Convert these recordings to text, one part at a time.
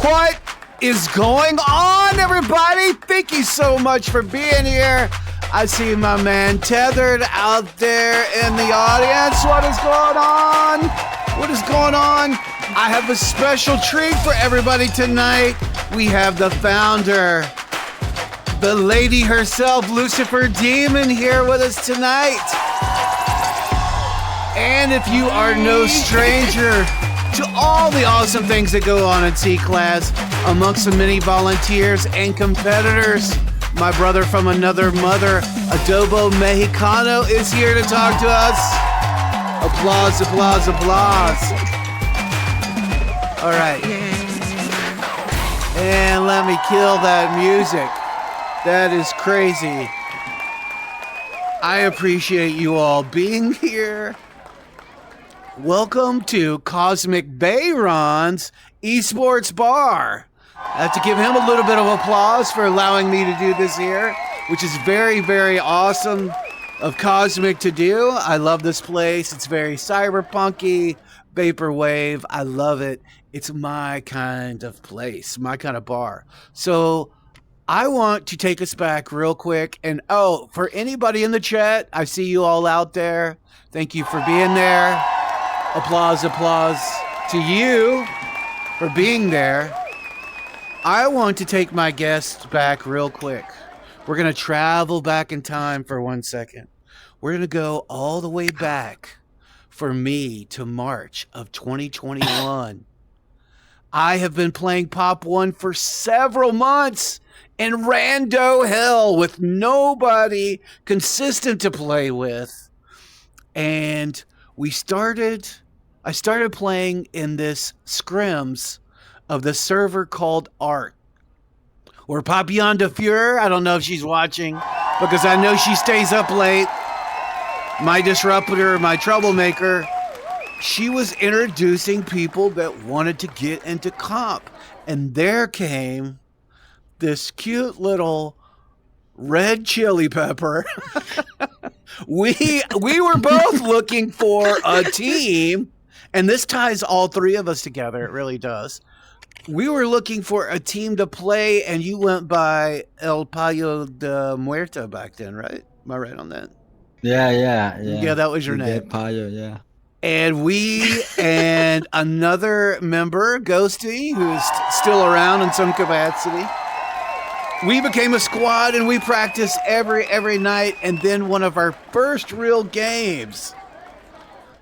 What is going on, everybody? Thank you so much for being here. I see my man Tethered out there in the audience. What is going on? What is going on? I have a special treat for everybody tonight. We have the founder, the lady herself, Lucyfur Demon, here with us tonight. And if you are no stranger to all the awesome things that go on in CCLASS, amongst the many volunteers and competitors, my brother from another mother, Adobo Mexicano, is here to talk to us. Applause, applause, applause. All right. And let me kill that music. That is crazy. I appreciate you all being here. Welcome to Cosmic Bayron's Esports Bar. I have to give him a little bit of applause for allowing me to do this here, which is very, very awesome of Cosmic to do. I love this place. It's very cyberpunky, vaporwave. I love it. It's my kind of place, my kind of bar. So I want to take us back real quick. And for anybody in the chat, I see you all out there. Thank you for being there. Applause, applause to you for being there. I want to take my guests back real quick. We're going to travel back in time for 1 second. We're going to go all the way back for me to March of 2021. I have been playing Pop 1 for several months in rando hell with nobody consistent to play with. And I started playing in this scrims of the server called Art, where Papillon de Fur, I don't know if she's watching, because I know she stays up late, my disruptor, my troublemaker, she was introducing people that wanted to get into comp. And there came this cute little red chili pepper. We were both looking for a team, and this ties all three of us together. It really does. We were looking for a team to play, and you went by El Payo de Muerta back then, right? Am I right on that? Yeah. Yeah, that was your name. Payo, yeah. And we and another member, Ghosty, who's still around in some capacity, we became a squad, and we practiced every night. And then one of our first real games,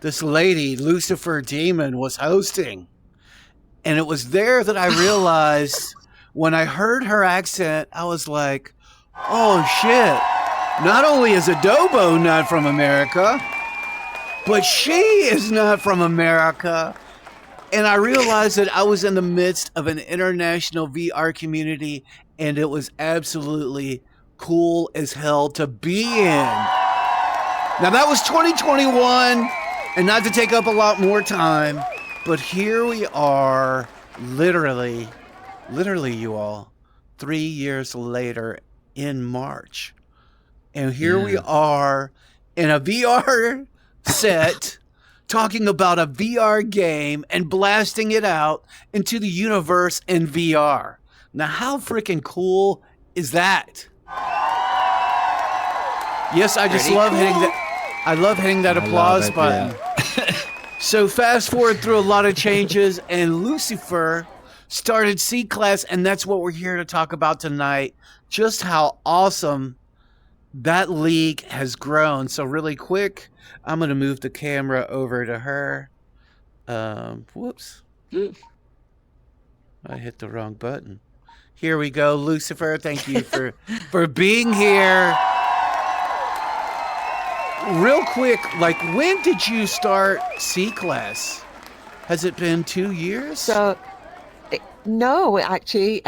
this lady, Lucyfur Demon, was hosting. And it was there that I realized, when I heard her accent, I was like, oh shit, not only is Adobo not from America, but she is not from America. And I realized that I was in the midst of an international VR community, and it was absolutely cool as hell to be in. Now that was 2021, and not to take up a lot more time, but here we are, literally you all, 3 years later in March. And here we are in a VR set, talking about a VR game and blasting it out into the universe in VR. Now, how freaking cool is that? Yes, I just love hitting that. I love hitting that applause button. Yeah. So fast forward through a lot of changes, and Lucyfur started CCLASS, and that's what we're here to talk about tonight. Just how awesome that league has grown. So really quick, I'm going to move the camera over to her. Whoops. I hit the wrong button. Here we go, Lucyfur. Thank you for being here. Real quick, like, when did you start CCLASS? Has it been 2 years? So, no, actually,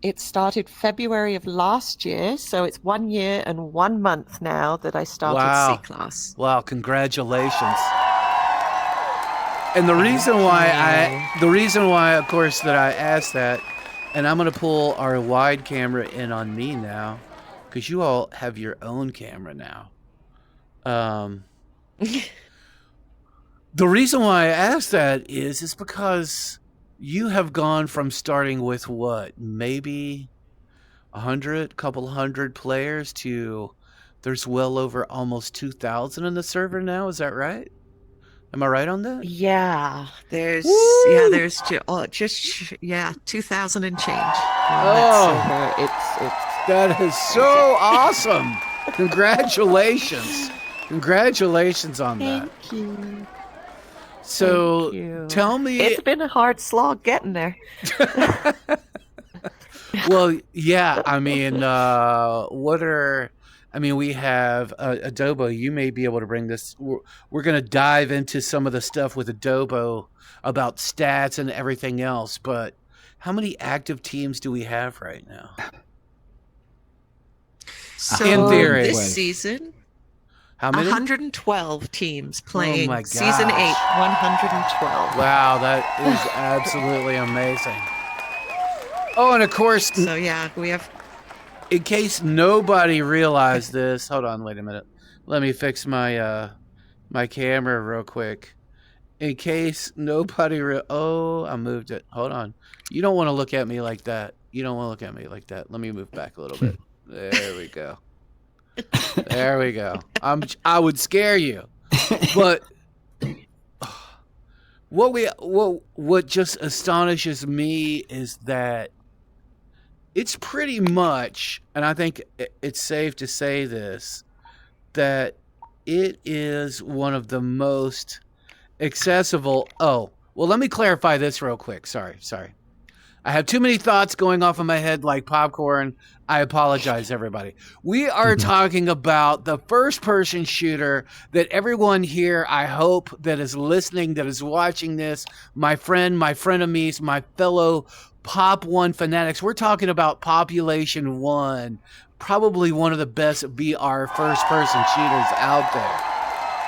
it started February of last year. So it's 1 year and 1 month now that I started CCLASS. Wow, congratulations. And the reason why, of course, that I asked that, and I'm going to pull our wide camera in on me now, because you all have your own camera now. The reason why I asked that is because you have gone from starting with what, maybe 100, couple hundred players to there's well over almost 2,000 in the server now. Is that right? Am I right on that? Yeah, there's Woo! just 2,000 and change on that Oh, server. It's that is so awesome. Congratulations. Congratulations on that. Thank you. So Thank you. tell me, It's been a hard slog getting there. well, yeah, I mean, we have Adobo. You may be able to bring this. We're going to dive into some of the stuff with Adobo about stats and everything else, but how many active teams do we have right now? So In theory. this season, How many? 112 teams playing. Oh my Season 8, gosh. 112. Wow, that is absolutely amazing. Oh, and of course, So yeah, we have. in case nobody realized this, hold on, wait a minute. Let me fix my my camera real quick. In case nobody I moved it. Hold on. You don't want to look at me like that. You don't want to look at me like that. Let me move back a little bit. There we go. There we go. I would scare you. But what just astonishes me is that it's pretty much, and I think it's safe to say this, that it is one of the most accessible. Oh, well, let me clarify this real quick. Sorry. I have too many thoughts going off in my head like popcorn. I apologize, everybody. We are talking about the first-person shooter that everyone here, I hope, that is listening, that is watching this, my frenemies, my fellow Pop 1 fanatics. We're talking about Population 1, probably one of the best VR first-person shooters out there.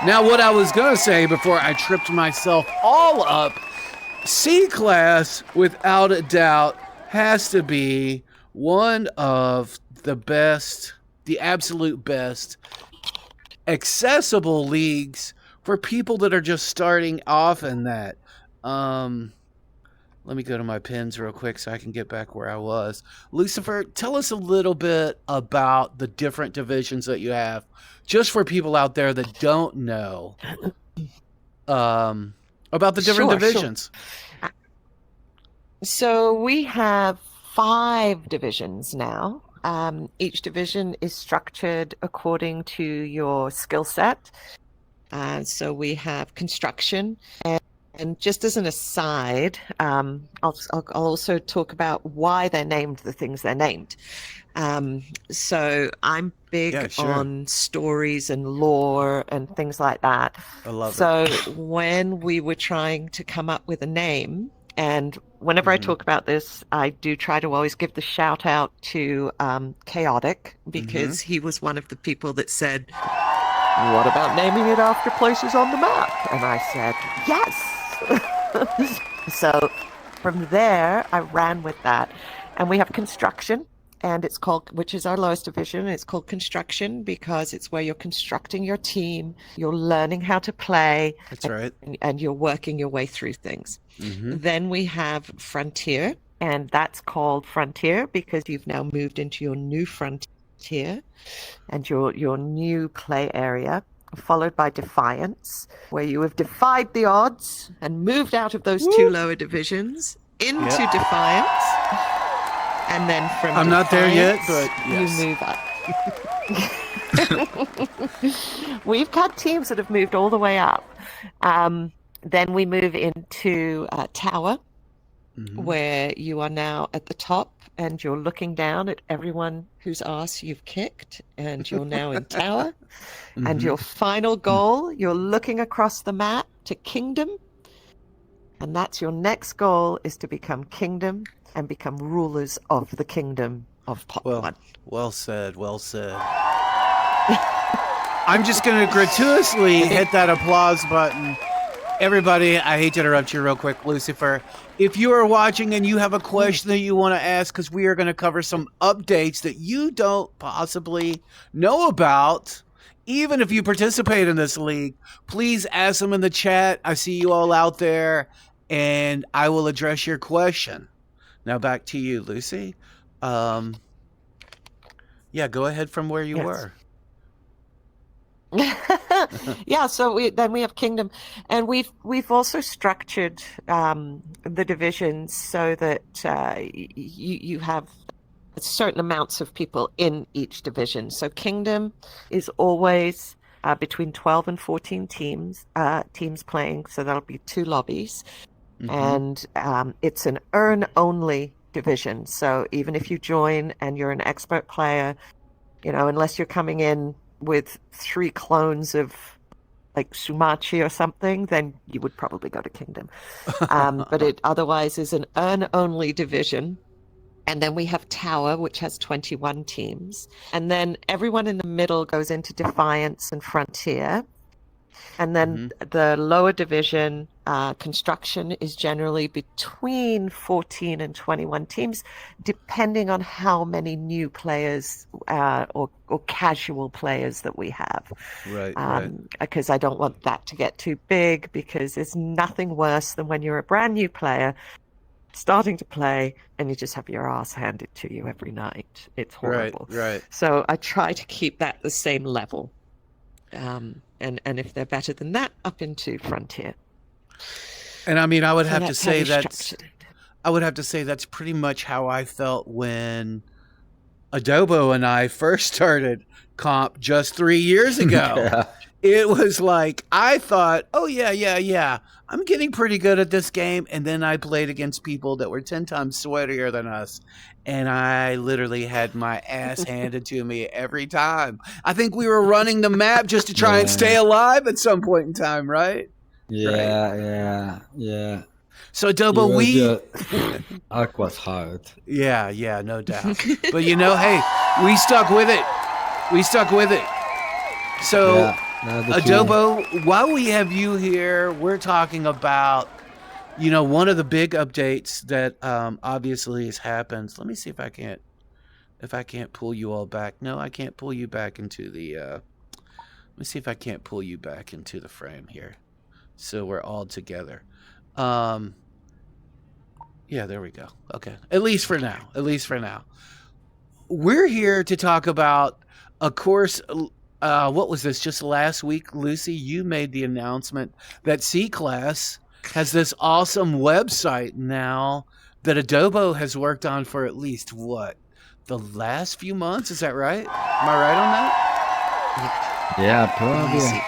Now, what I was going to say before I tripped myself all up, C-Class, without a doubt, has to be one of the best, the absolute best, accessible leagues for people that are just starting off in that. Let me go to my pins real quick so I can get back where I was. Lucyfur, tell us a little bit about the different divisions that you have, just for people out there that don't know about the different divisions. Sure. So we have 5 divisions now. Each division is structured according to your skill set. So we have construction, and just as an aside, I'll also talk about why they're named the things they're named. So I'm big on stories and lore and things like that. I love it. So when we were trying to come up with a name, and whenever I talk about this, I do try to always give the shout out to Chaotic, because he was one of the people that said, "What about naming it after places on the map?" And I said, yes. So from there, I ran with that. And we have construction, and it's called, which is our lowest division. It's called construction because it's where you're constructing your team, you're learning how to play. That's right. And you're working your way through things. Then we have frontier, and that's called frontier because you've now moved into your new frontier and your new play area. Followed by defiance, where you have defied the odds and moved out of those 2 lower divisions into defiance. And then from I'm not there yet, but you move up. We've got teams that have moved all the way up. Then we move into tower, where you are now at the top and you're looking down at everyone whose ass you've kicked, and you're now in tower. And your final goal, you're looking across the map to kingdom, and that's your next goal, is to become kingdom and become rulers of the kingdom of Pop 1. Well said. I'm just going to gratuitously hit that applause button. Everybody, I hate to interrupt you real quick, Lucyfur. If you are watching and you have a question that you want to ask, because we are going to cover some updates that you don't possibly know about, even if you participate in this league, please ask them in the chat. I see you all out there. and I will address your question. Now back to you, Lucy. Yeah, go ahead from where you Yes. were. Yeah, so we have Kingdom, and we've also structured the divisions so that you have certain amounts of people in each division. So Kingdom is always between 12 and 14 teams playing, so that'll be 2 lobbies. And it's an earn-only division. So even if you join and you're an expert player, unless you're coming in with 3 clones of like Sumachi or something, then you would probably go to Kingdom. But it otherwise is an earn-only division. And then we have Tower, which has 21 teams. And then everyone in the middle goes into Defiance and Frontier. And then the lower division, construction, is generally between 14 and 21 teams, depending on how many new players or casual players that we have. Right. Because I don't want that to get too big, because there's nothing worse than when you're a brand new player starting to play and you just have your ass handed to you every night. It's horrible. Right. So I try to keep that the same level. And if they're better than that, up into Frontier. And I mean, I would have to say that's pretty much how I felt when Adobo and I first started Comp just 3 years ago. Yeah. It was like, I thought, oh yeah, I'm getting pretty good at this game. And then I played against people that were 10 times sweatier than us. And I literally had my ass handed to me every time. I think we were running the map just to try and stay alive at some point in time, right? Yeah. So Adobo, Arc was hard. Yeah, no doubt. But hey, we stuck with it. So Adobo, while we have you here, we're talking about, one of the big updates that obviously has happened. Let me see if I can't pull you all back. No, I can't pull you back into the. Let me see if I can't pull you back into the frame here, so we're all together. Yeah, there we go. Okay, at least for now. We're here to talk about, of course. What was this? Just last week, Lucy, you made the announcement that CCLASS has this awesome website now that Adobo has worked on for at least, the last few months? Is that right? Am I right on that? Yeah, probably.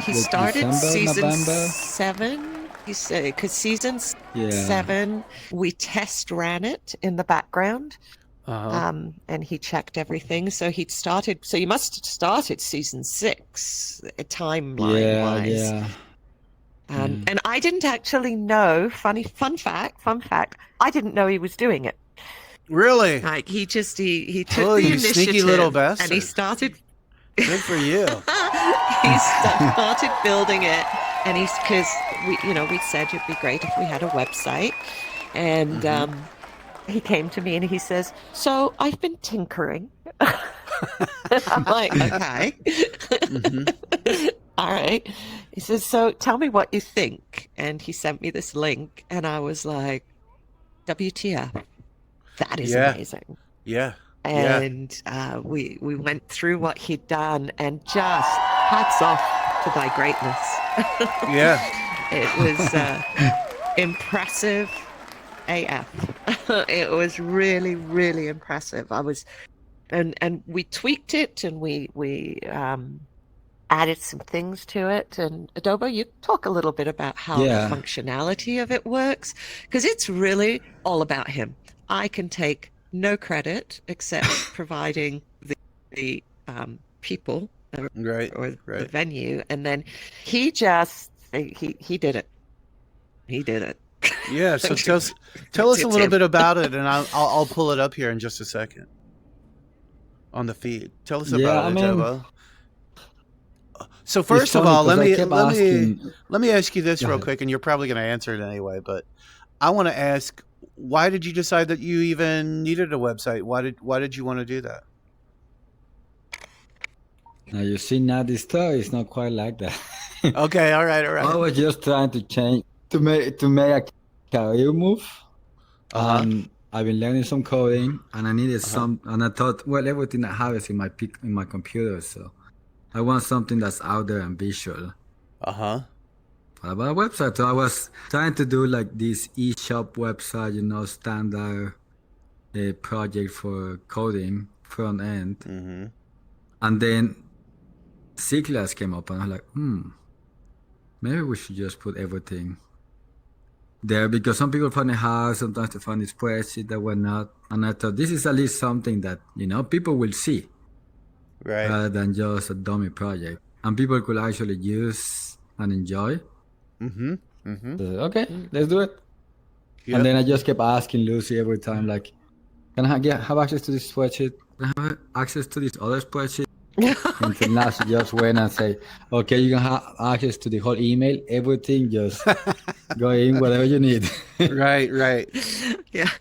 He started season November. 7. He said, because season 7, we test ran it in the background. And he checked everything. So you must have started season 6 timeline-wise. Yeah. And I didn't actually know, fun fact, I didn't know he was doing it. Really? Like, he took the you initiative, sneaky little bastard. and he started. Good for you. He started building it, and because we said it'd be great if we had a website, and he came to me and he says, "So I've been tinkering." I'm like, okay. All right. He says, "So tell me what you think." And he sent me this link, and I was like, WTF. That is amazing. Yeah. And we went through what he'd done, and just hats off to thy greatness. Yeah. It was impressive AF. It was really, really impressive. And we tweaked it, and we added some things to it. And Adobo, you talk a little bit about how the functionality of it works, because it's really all about him. I can take no credit except providing the people or the venue, and then he just he did it. He did it. Yeah. So tell us a little bit about it, and I'll pull it up here in just a second on the feed. Tell us about it, Adobo. So first of all, let me ask you this real quick, and you're probably going to answer it anyway. But I want to ask, why did you decide that you even needed a website? Why did you want to do that? Now you see, now the story is not quite like that. Okay, all right. I was just trying to change. to make a career move. Uh-huh. I've been learning some coding, and I needed some. And I thought, well, everything I have is in my computer, so I want something that's out there and visual. Uh-huh. What about a website? So I was trying to do like this e-shop website, standard project for coding front end, and then CCLASS came up, and I was like, maybe we should just put everything there, because some people find it hard sometimes to find a spreadsheet that were not. And I thought this is at least something that people will see, Right. rather than just a dummy project, and people could actually use and enjoy. So, okay, let's do it. Yep. And then I just kept asking Lucy every time, like, can I have access to this spreadsheet? Can I have access to this other spreadsheet? Until now she just went and say, okay, you can have access to the whole email, everything, just go in, whatever you need. Right. Yeah.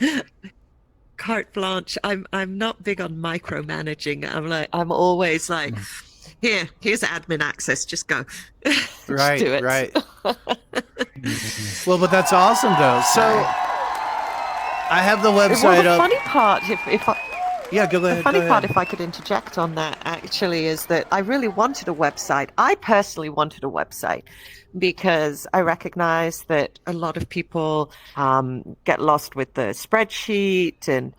Carte blanche. I'm not big on micromanaging. I'm always like, here's admin access. Just go. Just Right. do it. Right. Well, but that's awesome though. So I have the Well, website the up. funny part, if I, Yeah, go ahead. the funny go part, ahead. if I could interject on that, actually, is that I really wanted a website. I personally wanted a website because I recognize that a lot of people get lost with the spreadsheet, and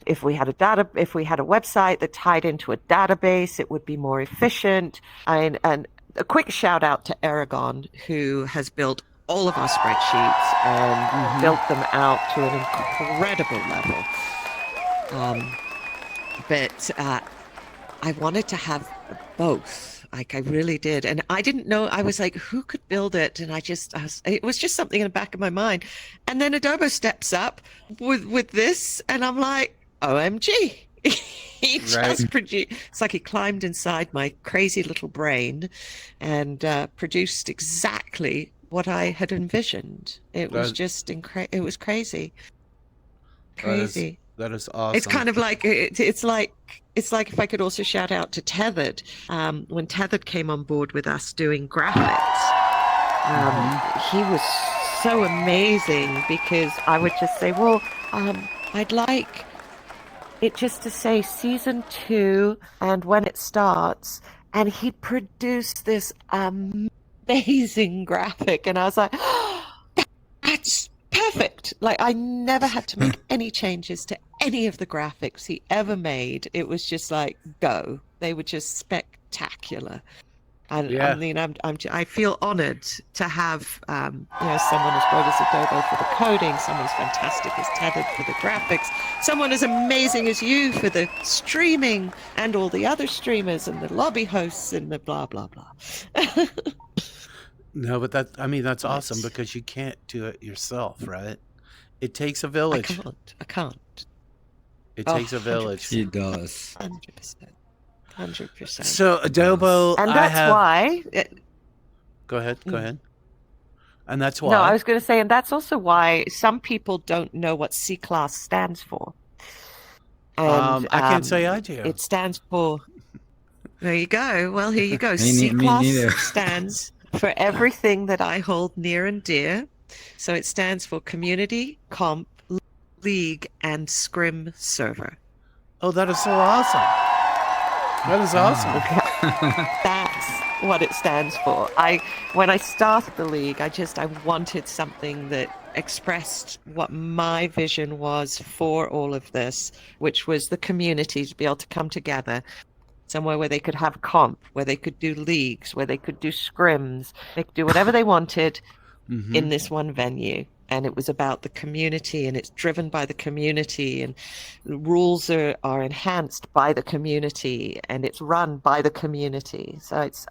if we had a website that tied into a database, it would be more efficient. And a quick shout out to Aragon, who has built all of our spreadsheets and built them out to an incredible level. But I wanted to have both. Like, I really did. And I didn't know. I was like, who could build it? And it was just something in the back of my mind. And then Adobo steps up with this, and I'm like, OMG. He just produced. It's like he climbed inside my crazy little brain and produced exactly what I had envisioned. It was just it was crazy. Crazy. That is awesome. It's kind of like it's like if I could also shout out to Tethered. When Tethered came on board with us doing graphics, he was so amazing, because I would just say, well, I'd like it just to say season 2 and when it starts, and he produced this amazing graphic, and I was like, that's perfect. Like, I never had to make any changes to any of the graphics he ever made. It was just like, go. They were just spectacular. And I mean, I feel honored to have someone as great as Adobo for the coding, someone as fantastic as Tethered for the graphics, someone as amazing as you for the streaming, and all the other streamers and the lobby hosts and the blah blah blah. No, but that's awesome, because you can't do it yourself, right? It takes a village. I can't. It takes a village. He does. 100%. So Adobo, and that's why. Go ahead. And that's why. No, I was going to say, and that's also why some people don't know what CCLASS stands for. And, I can't say I do. It stands for. There you go. Well, here you go. Me neither. CCLASS stands for everything that I hold near and dear. So it stands for Community, Comp, League, and Scrim Server. Oh, that is so awesome. That is awesome. That's what it stands for. When I started the league, I wanted something that expressed what my vision was for all of this, which was the community to be able to come together. Somewhere where they could have comp, where they could do leagues, where they could do scrims, they could do whatever they wanted in this one venue. And it was about the community, and it's driven by the community, and the rules are enhanced by the community, and it's run by the community. So that's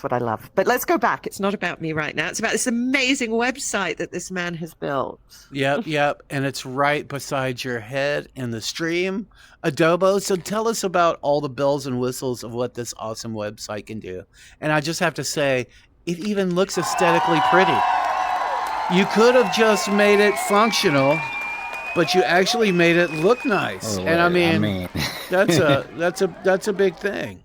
what I love. But let's go back. It's not about me right now. It's about this amazing website that this man has built. Yep. And it's right beside your head in the stream, Adobo. So tell us about all the bells and whistles of what this awesome website can do. And I just have to say, it even looks aesthetically pretty. You could have just made it functional, but you actually made it look nice. Oh, and I mean mean. that's a big thing.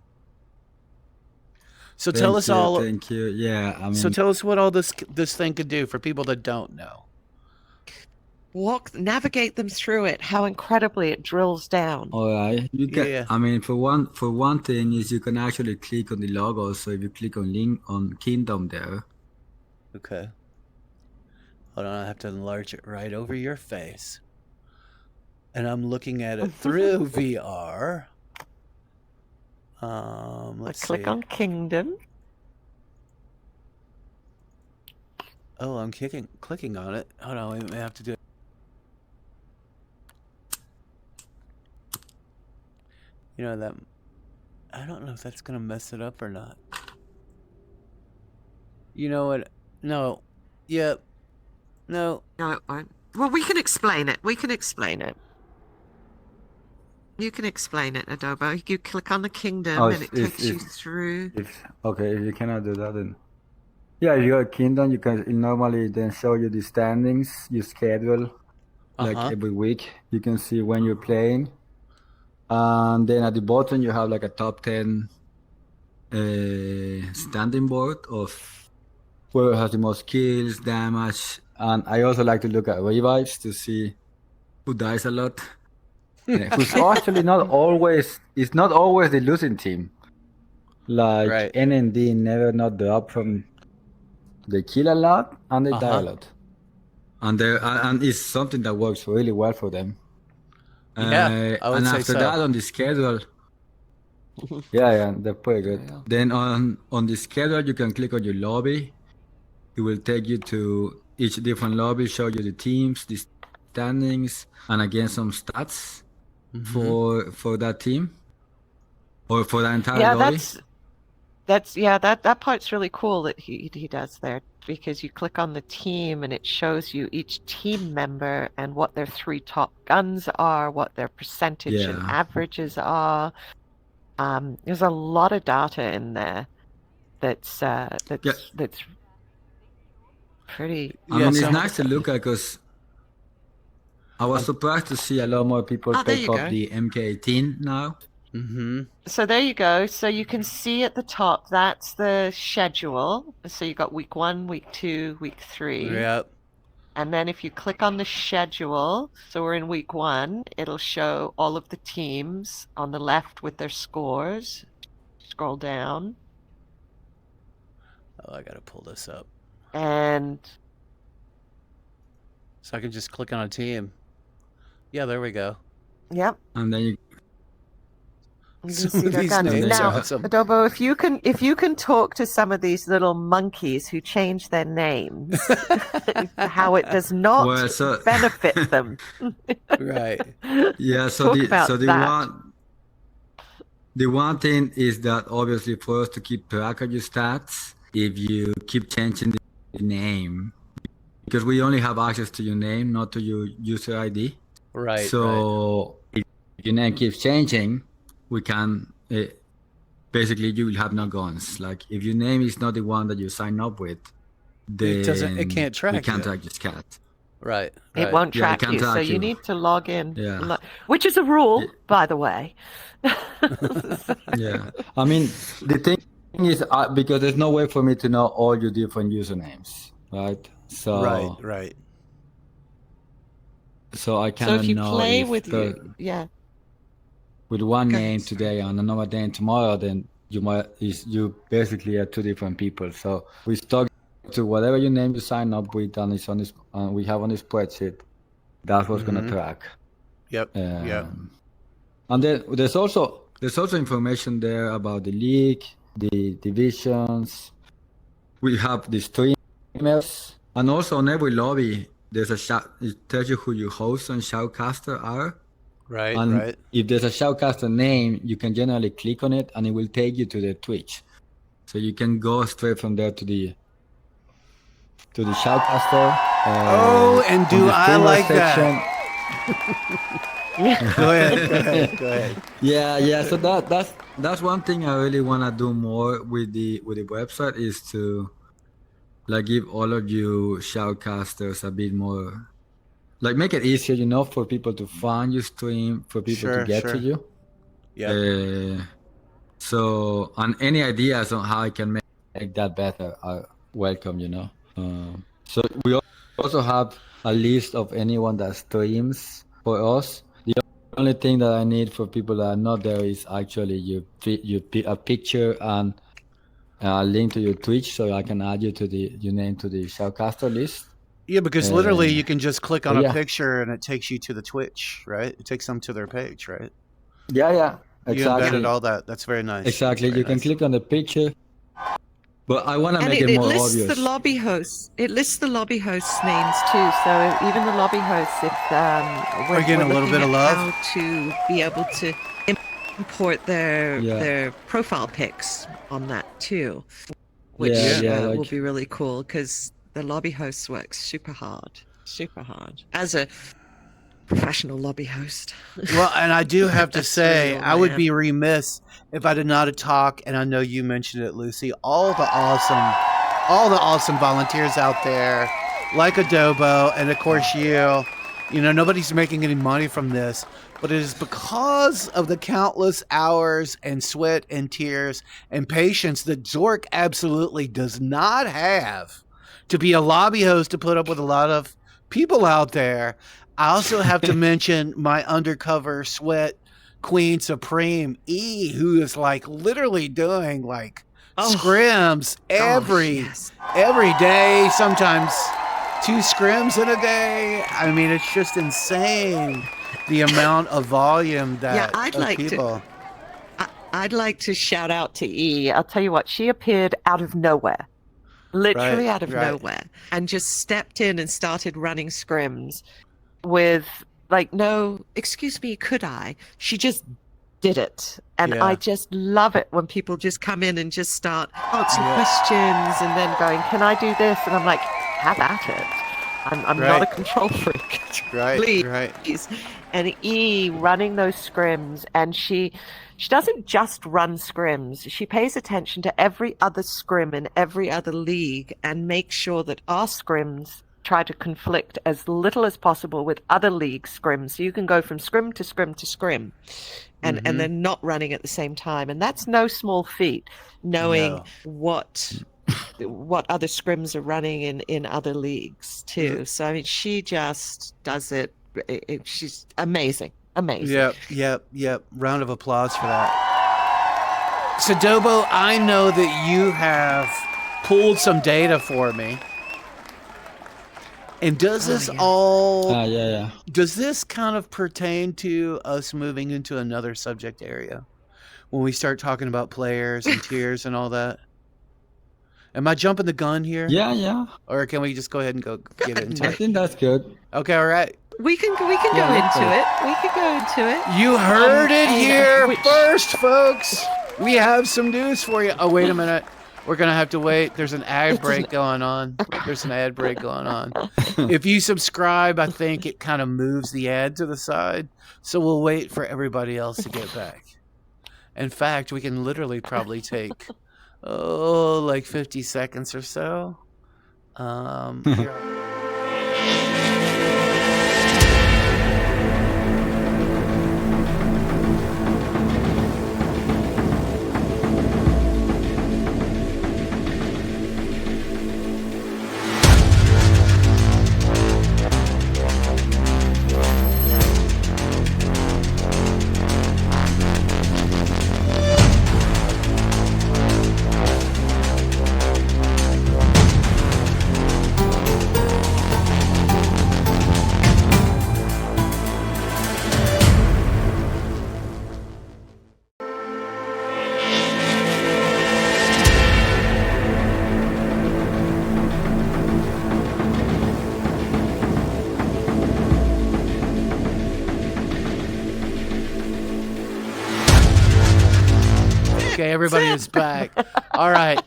So tell us all. Thank you. Yeah, I mean. So tell us what all this thing could do for people that don't know. Navigate them through it. How incredibly it drills down. All right, you can. Yeah. I mean, for one thing is you can actually click on the logo. So if you click on link on Kingdom there. Okay. Hold on, I have to enlarge it right over your face. And I'm looking at it through VR. Let's click on Kingdom. Oh, I'm clicking on it. Hold on, we may have to do it. You know that, I don't know if that's gonna mess it up or not. You know what? No. Yep. No. No, it won't. Well, we can explain it. We can explain it. You can explain it, Adobo. You click on the Kingdom and it takes you through. Okay, if you cannot do that, then yeah, if you got Kingdom, it normally then show you the standings, your schedule, like every week. You can see when you're playing. And then at the bottom, you have like a top 10 standing board of whoever has the most kills, damage. And I also like to look at revives to see who dies a lot. Who's actually it's not always the losing team. Like NND never not drop from, they kill a lot and they die a lot. And it's something that works really well for them. Yeah, I would and say after so. that on the schedule, yeah, they're pretty good. Yeah. Then on the schedule, you can click on your lobby. It will take you to each different lobby, show you the teams, the standings, and again some stats for that team or for the entire lobby. That part's really cool that he does there, because you click on the team and it shows you each team member and what their 3 top guns are, what their percentage and averages are. There's a lot of data in there that's pretty. I mean, it's nice to look at, because I was surprised to see a lot more people pick up the MK18 now. So there you go. So you can see at the top, that's the schedule. So you got week 1, week 2, week 3. Yep. And then if you click on the schedule, so we're in week 1, it'll show all of the teams on the left with their scores. Scroll down. Oh, I gotta pull this up. And so I can just click on a team. Yeah, there we go. Yep. And then you can see their guns. Now, Adobo, if you can talk to some of these little monkeys who change their names, how it does not benefit them. Right. Yeah. So the one thing is that obviously for us to keep track of your stats, if you keep changing the name, because we only have access to your name, not to your user ID. Right. So if your name keeps changing, we can basically you will have no guns. Like if your name is not the one that you sign up with, then it can't track. We can't track your cat. Right. It won't track you, so you need to log in. Yeah. Which is a rule, by the way. Yeah. I mean, the thing is because there's no way for me to know all your different usernames, right? So right. So I cannot know. So if you play with with one name today and another name tomorrow, then you basically are 2 different people. So we stuck to whatever your name you sign up with, and it's on this. We have on this spreadsheet. That's what's gonna track. Yep. And then there's also information there about the league, the divisions. We have the streamers, and also on every lobby there's a shout. It tells you who your hosts and shoutcaster are. Right. And if there's a shoutcaster name, you can generally click on it and it will take you to the Twitch. So you can go straight from there to the shoutcaster. And do I like section. That? Go ahead. Yeah. So that's one thing I really want to do more with the website, is to like give all of you shoutcasters a bit more. Like make it easier, for people to find your stream, for people to get to you. Yeah. So, and any ideas on how I can make that better are welcome, So we also have a list of anyone that streams for us. The only thing that I need for people that are not there is actually a picture and a link to your Twitch, so I can add your name to the Shoutcaster list. Yeah, because literally you can just click on a yeah. picture and it takes you to the Twitch, right? It takes them to their page, right? Yeah, You exactly. embedded all that. That's very nice. Exactly. Very you can nice. click on the picture. But I want to make it it more lists obvious. the lobby hosts. It lists the lobby hosts' names too. So even the lobby hosts, if we're getting a little looking bit of at love. how to be able to import their profile pics on that too, which will be really cool because the lobby hosts work super hard as a professional lobby host. Well, and I do have to say, really I would be remiss if I did not talk, and I know you mentioned it, Lucy, all the awesome volunteers out there, like Adobo, and of course you know, nobody's making any money from this, but it is because of the countless hours and sweat and tears and patience that Zork absolutely does not have to be a lobby host to put up with a lot of people out there. I also have to mention my undercover sweat queen supreme, E, who is like literally doing like scrims every day, sometimes 2 scrims in a day. I mean, it's just insane the amount of volume that I'd like to shout out to E. I'll tell you what, she appeared out of nowhere. Literally out of nowhere, and just stepped in and started running scrims with like, no, excuse me, could I? She just did it. And I just love it when people just come in and just start answering questions and then going, can I do this? And I'm like, have at it. I'm not a control freak. Please. And E running those scrims, and she doesn't just run scrims. She pays attention to every other scrim in every other league and makes sure that our scrims try to conflict as little as possible with other league scrims. So you can go from scrim to scrim to scrim and they're not running at the same time. And that's no small feat, knowing what other scrims are running in other leagues too. So I mean, she just does it. She's amazing. Yep. Round of applause for that. So Dobo, I know that you have pulled some data for me. And does this does this kind of pertain to us moving into another subject area when we start talking about players and tiers and all that? Am I jumping the gun here? Yeah. Or can we just go ahead and get into it? I think that's good. Okay, all right. We can go into it. We could go into it. You heard it here first, folks. We have some news for you. Oh, wait a minute. We're going to have to wait. There's an ad break going on. If you subscribe, I think it kind of moves the ad to the side. So we'll wait for everybody else to get back. In fact, we can literally probably take, like 50 seconds or so. Here. Okay, everybody is back. All right.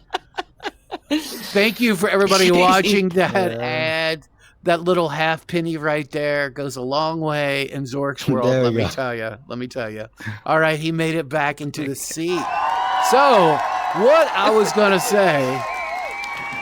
Thank you for everybody watching that ad. That little half penny right there goes a long way in Zork's world, let me tell you. All right, he made it back into the seat. So, what I was going to say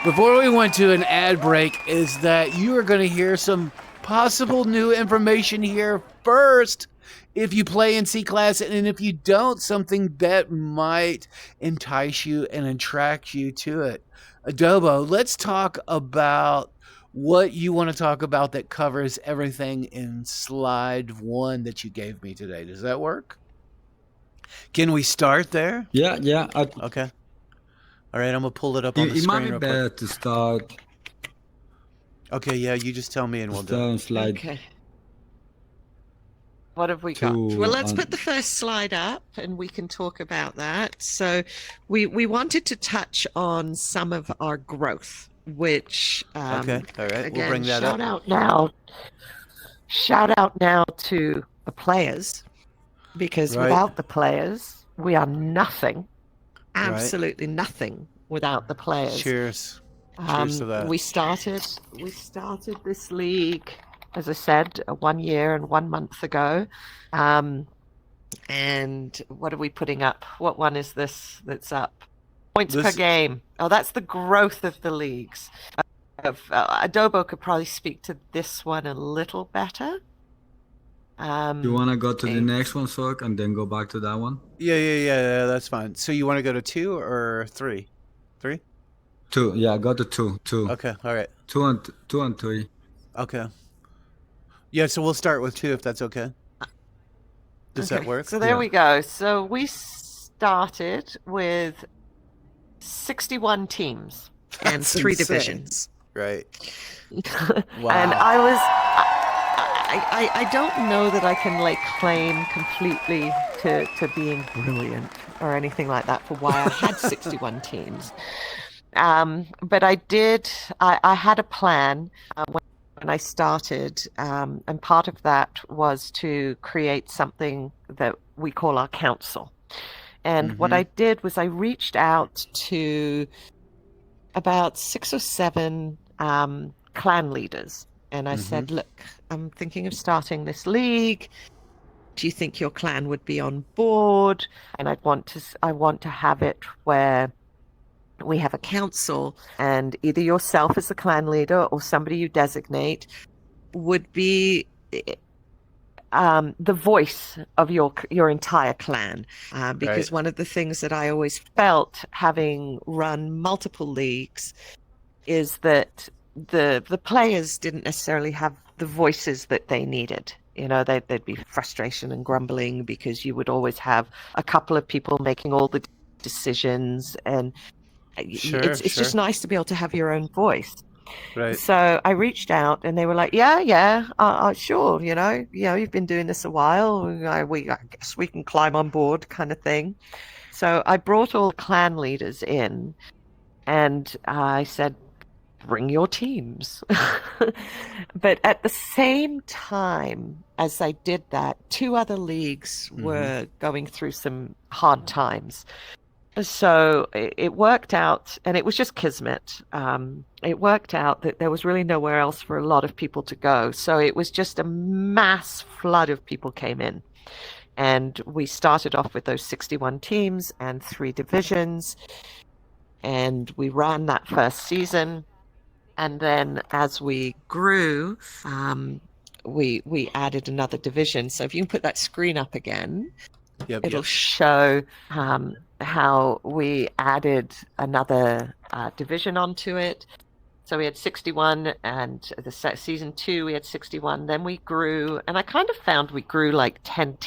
before we went to an ad break is that you are going to hear some possible new information here first if you play in C-Class, and if you don't, something that might entice you and attract you to it. Adobo, let's talk about what you want to talk about that covers everything in slide 1 that you gave me today. Does that work? Can we start there? Yeah. Okay. All right, I'm going to pull it up on the It might screen be real better quick. to start. Okay, yeah, you just tell me and we'll do Start it. on slide Okay. What have we got? 2. Well, let's put the first slide up and we can talk about that. So we wanted to touch on some of our growth, which Okay, all right, again, we'll bring that shout up. out now to the players, because Right. without the players, we are nothing. Right. Absolutely nothing without the players. Cheers. Cheers to that. We started this league, as I said, 1 year and 1 month ago. And what are we putting up? What one is this that's up? Points per game. Oh, that's the growth of the leagues. Adobo could probably speak to this one a little better. You want to go to the next one, Sork, and then go back to that one? Yeah, that's fine. So you want to go to 2 or 3? 3? 2. Yeah, go to 2. 2. Okay, all right. 2 and 3. Okay. Yeah, so we'll start with 2 if that's okay. Does that work? So there we go. So we started with 61 teams and 3 divisions. Right. Wow. And I don't know that I can claim completely to being brilliant or anything like that for why I had 61 teams. But I had a plan when I started, and part of that was to create something that we call our council. And what I did was I reached out to about 6 or 7 clan leaders. And I said, look, I'm thinking of starting this league. Do you think your clan would be on board? And I want to have it where we have a council, and either yourself as the clan leader or somebody you designate would be the voice of your entire clan. Because one of the things that I always felt, having run multiple leagues, is that the players didn't necessarily have the voices that they needed. You know, there'd be frustration and grumbling because you would always have a couple of people making all the decisions, and it's just nice to be able to have your own voice. Right. So I reached out, and they were like, yeah, sure, you've been doing this a while. I guess we can climb on board, kind of thing. So I brought all clan leaders in, and I said, bring your teams. But at the same time as I did that, 2 other leagues were going through some hard times. So it worked out, and it was just kismet. It worked out that there was really nowhere else for a lot of people to go. So it was just a mass flood of people came in. And we started off with those 61 teams and 3 divisions. And we ran that first season. And then as we grew, we added another division. So if you can put that screen up again, it'll show how we added another division onto it. So we had 61, and season 2 we had 61. Then we grew, and I kind of found we grew like 10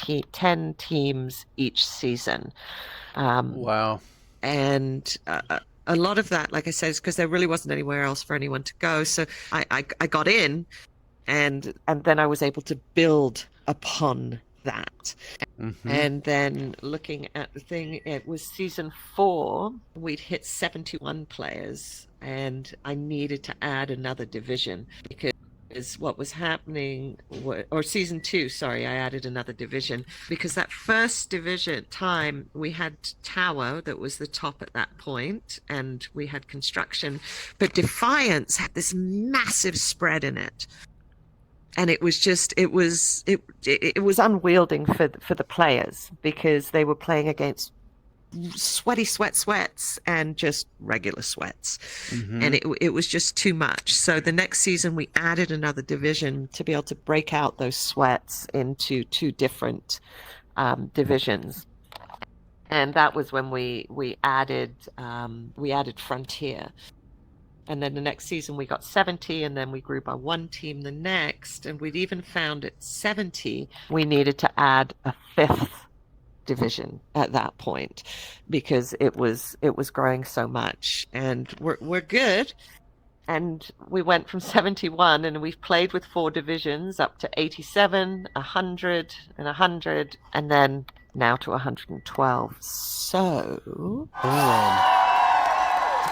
teams each season. Wow. And a lot of that, like I said, is because there really wasn't anywhere else for anyone to go. So I got in, and then I was able to build upon that. And then looking at the thing, it was season 4, we'd hit 71 players, and I needed to add another division because what was happening, or season 2, sorry, I added another division because that first division time we had Tower that was the top at that point, and we had Construction, but Defiance had this massive spread in it. And it was just, it was unwielding for the players because they were playing against sweaty sweats and just regular sweats. And it was just too much. So the next season we added another division to be able to break out those sweats into 2 different divisions. And that was when we added Frontier. And then the next season we got 70, and then we grew by 1 team the next. And we'd even found at 70 we needed to add a 5th division at that point because it was growing so much. And we're good. And we went from 71, and we've played with 4 divisions up to 87, 100, and 100, and then now to 112. So to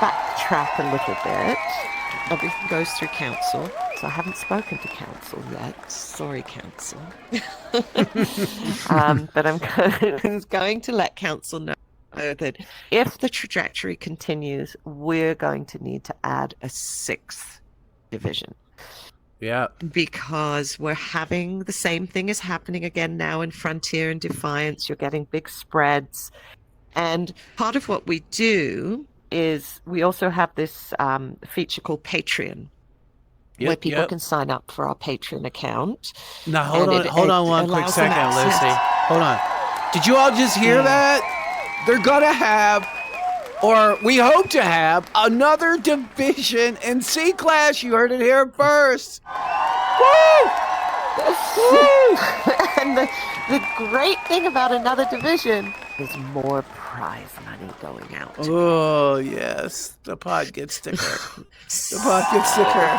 backtrack a little bit, everything goes through council. So I haven't spoken to council yet. Sorry, council. But I'm going to let council know that if the trajectory continues, we're going to need to add a 6th division. Yeah. Because we're having the same thing is happening again now in Frontier and Defiance. You're getting big spreads. And part of what we do is we also have this feature called Patreon, where people can sign up for our Patreon account. Now, hold on one quick second, Lucy. Hold on. Did you all just hear that? They're going to have, or we hope to have, another division in C-Class. You heard it here first. Woo! Woo! And the great thing about another division is more prize money going out. Oh, yes. The pod gets thicker. The pod gets thicker.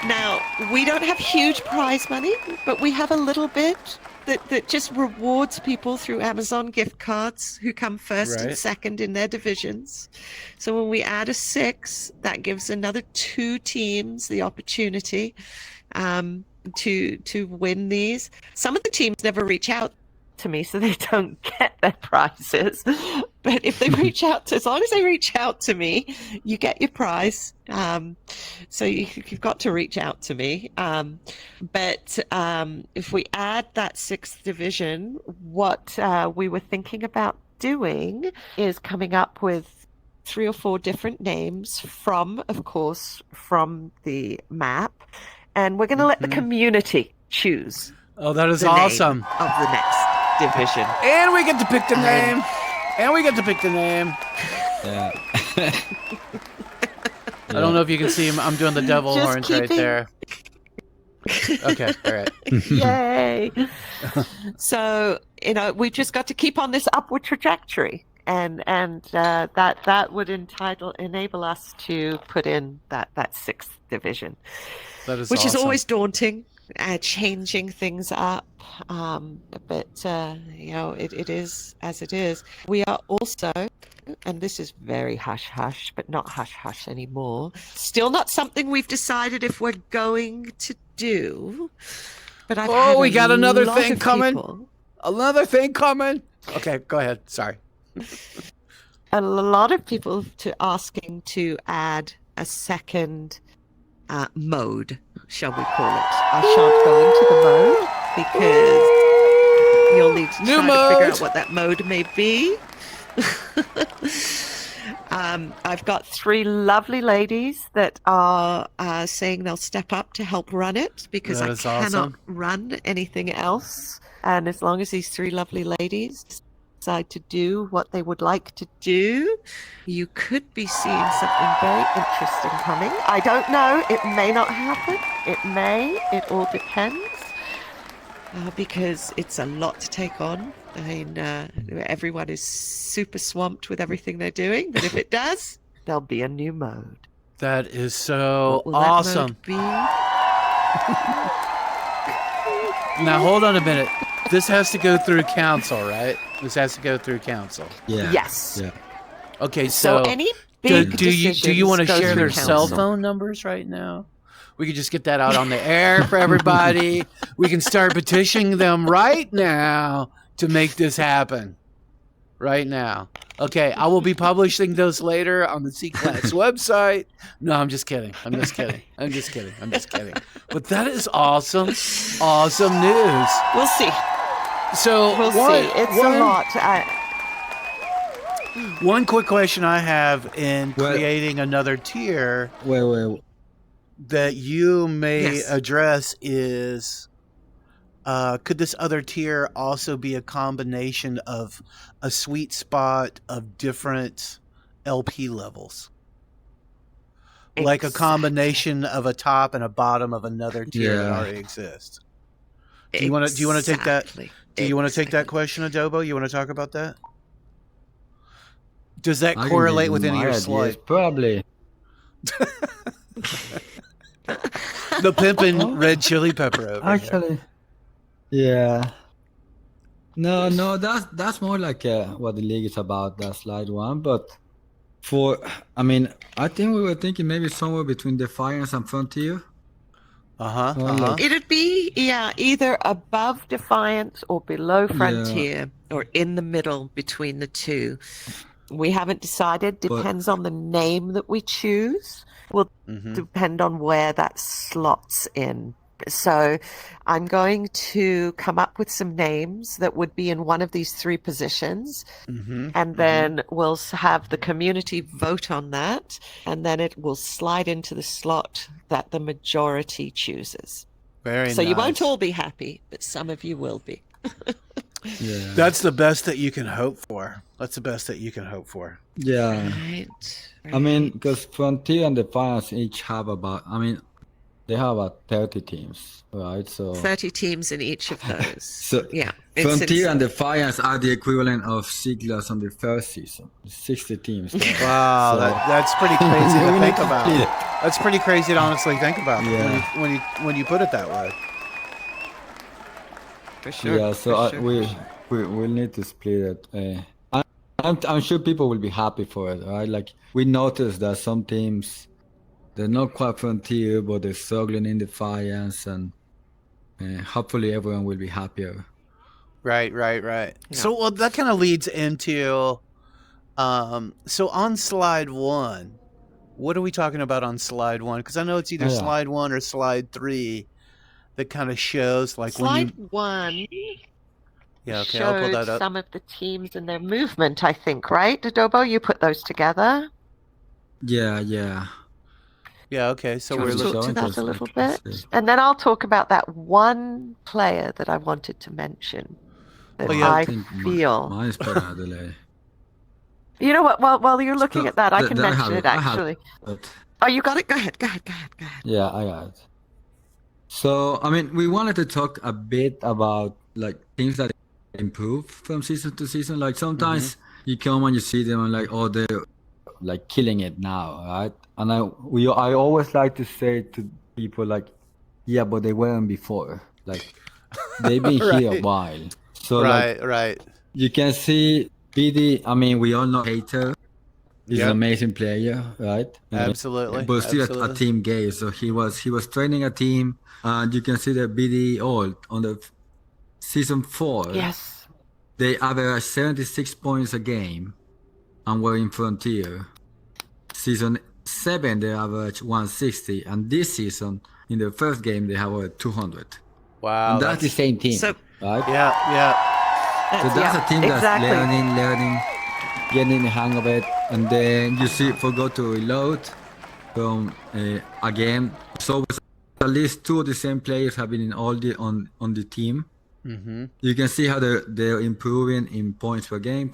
Now, we don't have huge prize money, but we have a little bit that just rewards people through Amazon gift cards who come first and second in their divisions. So when we add a 6, that gives another 2 teams the opportunity to win these. Some of the teams never reach out to me, so they don't get their prizes. But if they reach out to, as long as they reach out to me, you get your prize. So you've got to reach out to me. But if we add that 6th division, what we were thinking about doing is coming up with 3 or 4 different names from the map, and we're going to let the community choose. Oh, that is awesome! Name of the next division, and we get to pick the name. Yeah. I don't know if you can see him. I'm doing the devil Just horns right there. Okay, all right. Yay! So we've just got to keep on this upward trajectory, and that would enable us to put in that 6th division, which is always daunting. Changing things up, but it is as it is. We are also, and this is very hush hush, but not hush hush anymore. Still not something we've decided if we're going to do. But we got another thing coming. Another thing coming. Okay, go ahead. Sorry. A lot of people asking to add a second mode, shall we call it. I shan't go into the mode because you'll need to try to figure out what that mode may be. I've got 3 lovely ladies that are saying they'll step up to help run it because I cannot run anything else. And as long as these 3 lovely ladies decide to do what they would like to do, you could be seeing something very interesting coming. I don't know. It may not happen. It may. It all depends. Because it's a lot to take on. I mean, everyone is super swamped with everything they're doing. But if it does, there'll be a new mode. That is so what will awesome. That mode be? Now, hold on a minute. This has to go through council, right? This has to go through council. Yeah. Yes. Yeah. Okay, So any big do you want to decisions go share through their cell council. phone numbers right now? We could just get that out on the air for everybody. We can start petitioning them right now to make this happen. Right now. Okay, I will be publishing those later on the CCLASS website. No, I'm just kidding. I'm just kidding. But that is awesome. Awesome news. We'll see. So We'll see. It's a lot. One quick question I have in Well- creating another tier Well, that you may Yes. address is, could this other tier also be a combination of a sweet spot of different LP levels? Like a Exactly. combination of a top and a bottom of another tier that Yeah. already exists. Do you want to take that? Exactly. Do you want to take that Exactly. question, Adobo? You want to talk about that? Does that I can correlate give with any of my your ideas, slide? probably. The pimpin' red chili pepper over here. Actually, yeah. No, that's more like what the league is about. That slide one, but I think we were thinking maybe somewhere between Defiance and Frontier. Uh-huh. Or Uh-huh. like- It'd be, either above Defiance or below Frontier, or in the middle between the two. We haven't decided. Depends on the name that we choose. Will Mm-hmm. depend on where that slots in. So I'm going to come up with some names that would be in one of these three positions, Mm-hmm. and then we'll have the community vote on that, and then it will slide into the slot that the majority chooses. Very So nice. you won't all be happy, but some of you will be. Yeah. That's the best that you can hope for. That's the best that you can hope for. Yeah. Right. I mean, because Frontier and Defiance each have they have about 30 teams, right? So 30 teams in each of those. So yeah. Frontier and Defiance are the equivalent of CCLASS on the first season. 60 teams. Wow, So- that's pretty crazy to We think need to about. split it. That's pretty crazy to honestly think about Yeah. when you put it that way. For sure. Yeah, so for sure, we for sure. we'll need to split it. I'm sure people will be happy for it, right? Like we noticed that some teams they're not quite Frontier, but they're struggling in Defiance, and hopefully everyone will be happier. Right. Yeah. So well, that kind of leads into, so on slide 1, what are we talking about on slide 1? Because I know it's either Oh, yeah. slide 1 or slide 3 that kind of shows like Slide when you. 1 Yeah. Okay. I'll pull showed that up. some of the teams and their movement, I think, right? Adobo, you put those together. Yeah. Yeah. Okay. So Do you we're want to looking- talk to that a interesting. little Let's bit? see. And then I'll talk about that one player that I wanted to mention that Oh, yeah. I think feel. mine is better at delay. You know what? While you're looking at that, I can I have mention it I have actually. it. Oh, you got it? Go ahead. Yeah, I got it. So, I mean, we wanted to talk a bit about like things that improve from season to season. Like sometimes you come and you see them and like, oh, they're like killing it now, right? And I always like to say to people like, yeah, but they weren't before. Like they've been here a Right. while. So like Right. you can see BD. I mean, we all know Hater. He's Yep. an amazing player, right? Absolutely. But still a Absolutely. team game. So he was training a team, and you can see the BD all on the season 4. Yes. They average 76 points a game, and were in Frontier. Season 7 they average 160, and this season in the first game they have over 200. Wow. And that's the same team, So- right? Yeah. So that's yeah, a team that's exactly. learning, getting the hang of it, and then you see forgot to reload from again. So at least 2 of the same players have been in all the on the team. Mm-hmm. You can see how they're improving in points per game,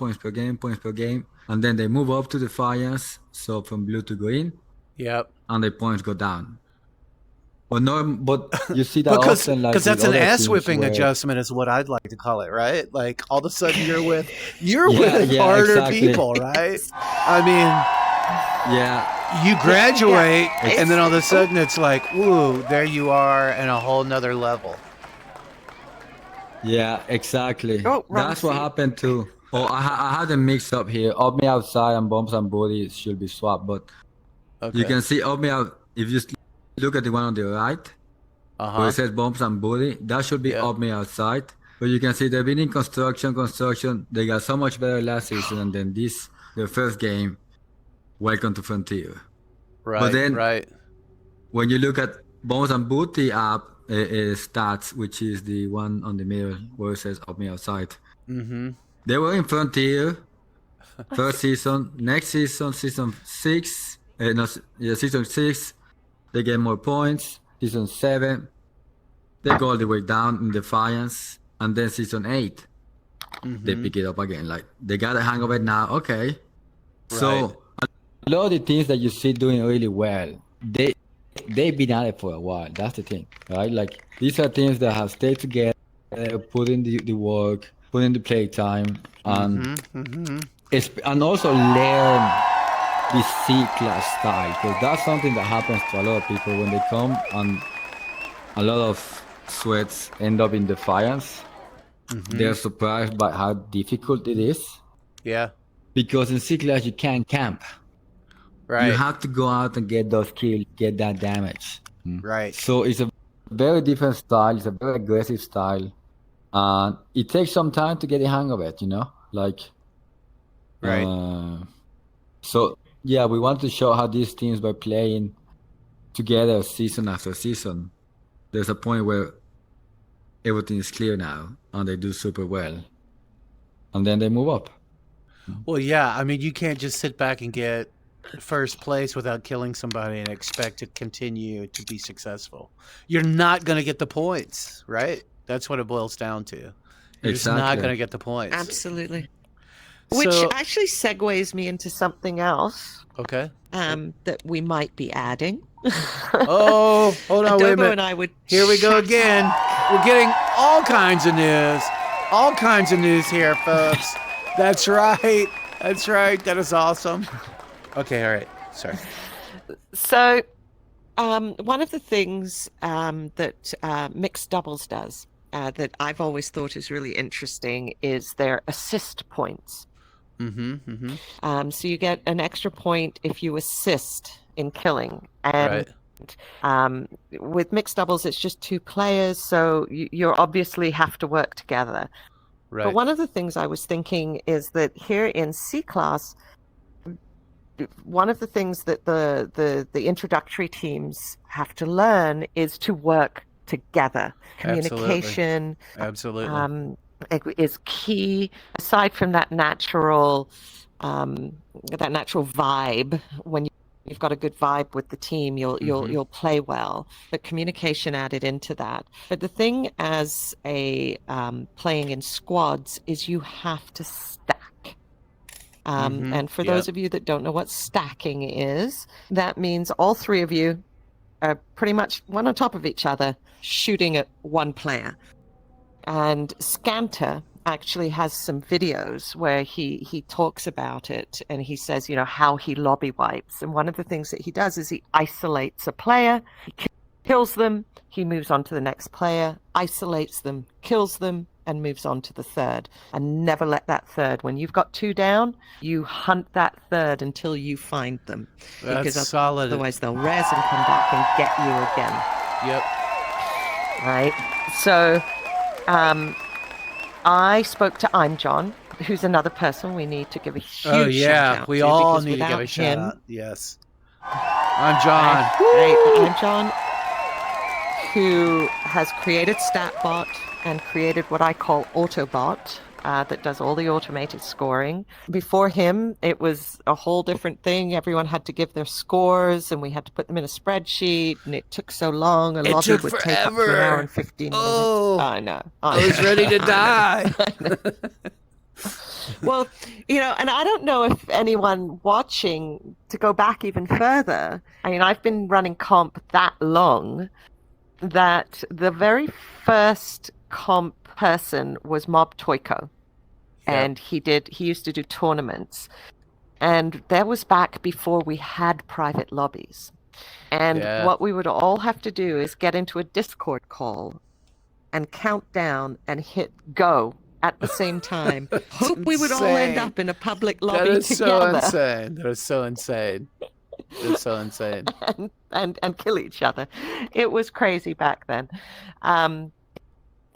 and then they move up to Defiance, so from blue to green, Yep. and their points go down. But you see that Because often, like that's with an other ass teams whipping where- adjustment is what I'd like to call it, right? Like all of a sudden you're with Yeah, with yeah, harder exactly. people, right? I mean, Yeah, you graduate Yeah, and then all of a sudden it's like, woo, there you are in a whole nother level. yeah, exactly. Oh, wrong That's what seat. happened too. Oh, I had a mix up here. Up me outside and bombs and booty should be swapped, but Okay. you can see up me out. If you look at the one on the right, where Uh-huh. it says bombs and booty, that should be Yeah. up me outside. But you can see they've been in construction. They got so much better last season, and then this, their first game, welcome to Frontier. Right. then- right. When you look at bombs and booty app, stats, which is the one on the middle where it says "Of Me Outside." Mm-hmm. They were in Frontier first season. Next season, season 6. No, yeah, season 6. They get more points. Season 7, they go all the way down in Defiance, and then season 8, they pick it up again. Like they got a hang of it now. Okay, so a lot of the teams that you see doing really well, they've been at it for a while. That's the thing, right? Like these are teams that have stayed together, put in the work, put in the play time, and and also learn the C-class style, because that's something that happens to a lot of people when they come, and a lot of sweats end up in Defiance. They're surprised by how difficult it is, Yeah. because in C-class you can't camp. Right. You have to go out and get those kills, get that damage. Right. So it's a very different style. It's a very aggressive style, and it takes some time to get the hang of it. Like. Right. So yeah, we want to show how these teams, by playing together season after season, there's a point where everything is clear now, and they do super well, and then they move up. Well, yeah. I mean, you can't just sit back and get first place without killing somebody and expect to continue to be successful. You're not going to get the points, right? That's what it boils down to. You're just not going to get the points. Absolutely. Which actually segues me into something else. Okay. That we might be adding. Oh, hold on, wait a minute. And I would Here we go again. We're getting all kinds of news. All kinds of news here, folks. That's right. That's right. That is awesome. Okay, all right. Sorry. So, one of the things that mixed doubles does that I've always thought is really interesting is their assist points. So you get an extra point if you assist in killing. And with mixed doubles, it's just 2 players, so you obviously have to work together. Right. But one of the things I was thinking is that here in C-Class, one of the things that the introductory teams have to learn is to work together. Communication Absolutely. Is key. Aside from that natural vibe, when you've got a good vibe with the team, you'll play well. But communication added into that. But the thing as a playing in squads is you have to stack. And for those of you that don't know what stacking is, that means all 3 of you are pretty much one on top of each other, shooting at one player. And Scanter actually has some videos where he talks about it, and he says, how he lobby wipes. And one of the things that he does is he isolates a player, he kills them, he moves on to the next player, isolates them, kills them, and moves on to the third. And never let that third, when you've got 2 down, you hunt that third until you find them. That's because solid. Otherwise they'll res and come back and get you again. Yep. Right? So I spoke to I'm John, who's another person we need to give a huge shout out we to, all need to give a shout out. Yes. I'm John. I'm John, who has created StatBot and created what I call Autobot, that does all the automated scoring. Before him, it was a whole different thing. Everyone had to give their scores, and we had to put them in a spreadsheet, and it took so long. A lobby would take up to an hour and 15 minutes. I know. I was ready to die. Well, and I don't know if anyone watching, to go back even further, I mean, I've been running comp that long that the very first comp person was Mob Toyko. And he used to do tournaments. And that was back before we had private lobbies. And what we would all have to do is get into a Discord call and count down and hit go at the same time. Hope we would all end up in a public lobby together. That is so insane. It's so insane. and kill each other. It was crazy back then.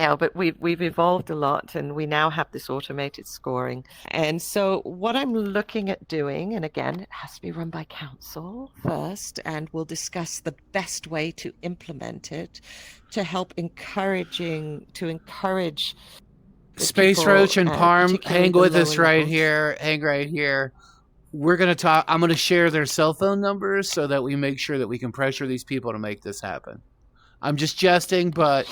Yeah, but we've evolved a lot, and we now have this automated scoring. And so what I'm looking at doing, and again, it has to be run by council first, and we'll discuss the best way to implement it to help encourage the Space people, Roach and Parm, particularly hang the with us lower right levels. here. Hang right here. We're going to talk. I'm going to share their cell phone numbers so that we make sure that we can pressure these people to make this happen. I'm just jesting, but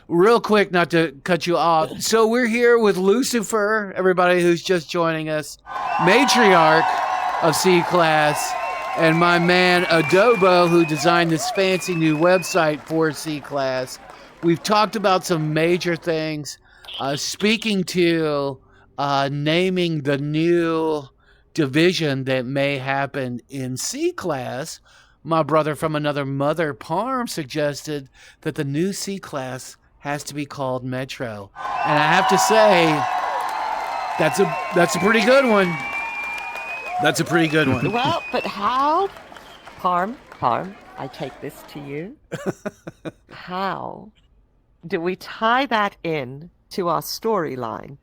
real quick, not to cut you off. So we're here with Lucyfur, everybody who's just joining us, matriarch of C-Class, and my man Adobo, who designed this fancy new website for C-Class. We've talked about some major things. Speaking to naming the new division that may happen in C-Class, my brother from another mother, Parm, suggested that the new C-Class has to be called Metro. And I have to say, that's a pretty good one. That's a pretty good one. Well, but how, Parm, I take this to you. How do we tie that in to our storyline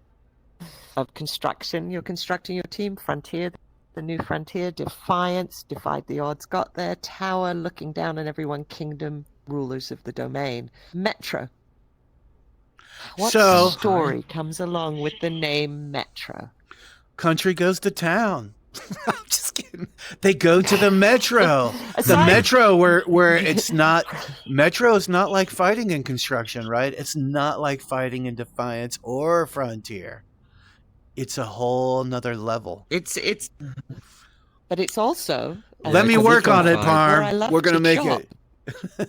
of construction? You're constructing your team, Frontier, the new Frontier, Defiance, defied the odds, got there, Tower, looking down on everyone, Kingdom, rulers of the domain, Metro. What story comes along with the name Metro? Country goes to town. I'm just kidding. They go to the Metro. The Metro where it's not, Metro is not like fighting in construction, right? It's not like fighting in Defiance or Frontier. It's a whole nother level. But it's also. Let me work on it, Parm. We're gonna make it.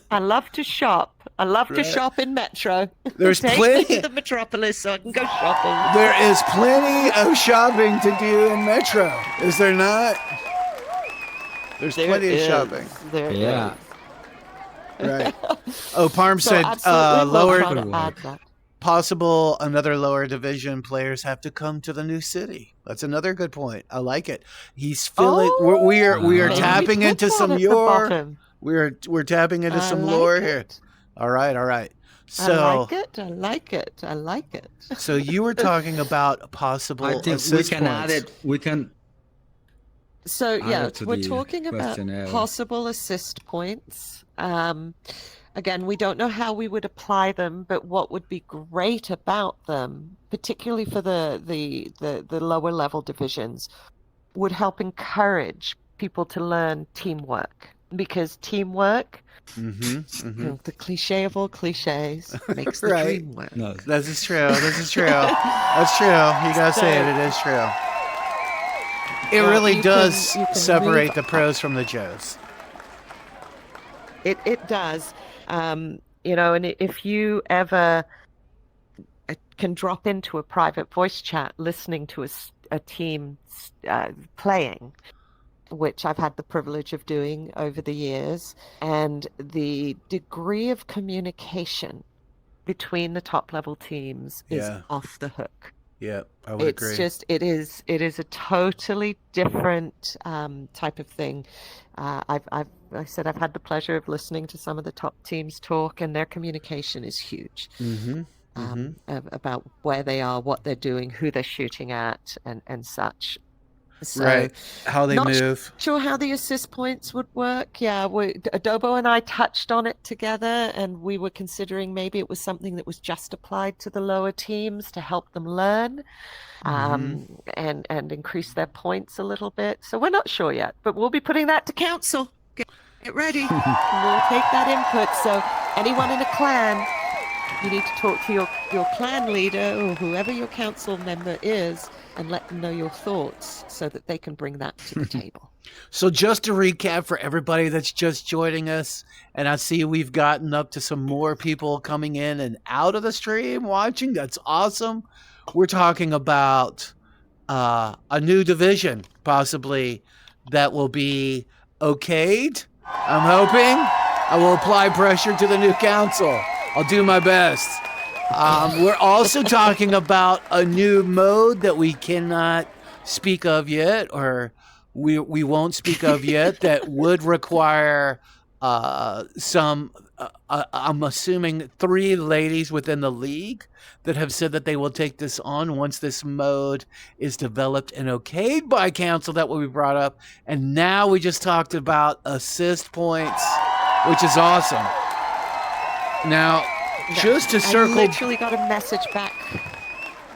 I love to shop. I love to shop in Metro. There's Take plenty me to the metropolis so I can go shopping. There is plenty of shopping to do in Metro. Is there not? There's plenty of shopping. There Yeah. Right. Oh, Parm said lower. Possible another lower division players have to come to the new city. That's another good point. I like it. He's feeling. We are tapping into some lore. We're tapping into some lore here. All right. So I like it. So you were talking about possible. I think assist we can points. add it. We can. So yeah, to we're the talking about questionnaire. possible assist points. Again, we don't know how we would apply them, but what would be great about them, particularly for the lower level divisions, would help encourage people to learn teamwork, because teamwork, the cliche of all cliches, makes the dream work. No. This is true. That's true. You gotta say it. It is true. It really does you can separate the pros from the Joes. It does. And if you ever can drop into a private voice chat listening to a team playing, which I've had the privilege of doing over the years, and the degree of communication between the top level teams is off the hook. Yeah, I would agree. It is a totally different type of thing. I said I've had the pleasure of listening to some of the top teams talk, and their communication is huge. About where they are, what they're doing, who they're shooting at, and such. So, how they move. Not sure how the assist points would work. Yeah, Adobo and I touched on it together, and we were considering maybe it was something that was just applied to the lower teams to help them learn, and increase their points a little bit. So we're not sure yet, but we'll be putting that to council. Get ready. We'll take that input. So anyone in a clan, you need to talk to your clan leader or whoever your council member is, and let them know your thoughts so that they can bring that to the table. So just to recap for everybody that's just joining us, and I see we've gotten up to some more people coming in and out of the stream watching. That's awesome. We're talking about a new division, possibly, that will be okayed. I'm hoping. I will apply pressure to the new council. I'll do my best. We're also talking about a new mode that we cannot speak of yet, or we won't speak of yet, that would require some, I'm assuming 3 ladies within the league that have said that they will take this on once this mode is developed and okayed by council. That will be brought up. And now we just talked about assist points, which is awesome. Now, just to circle... I literally got a message back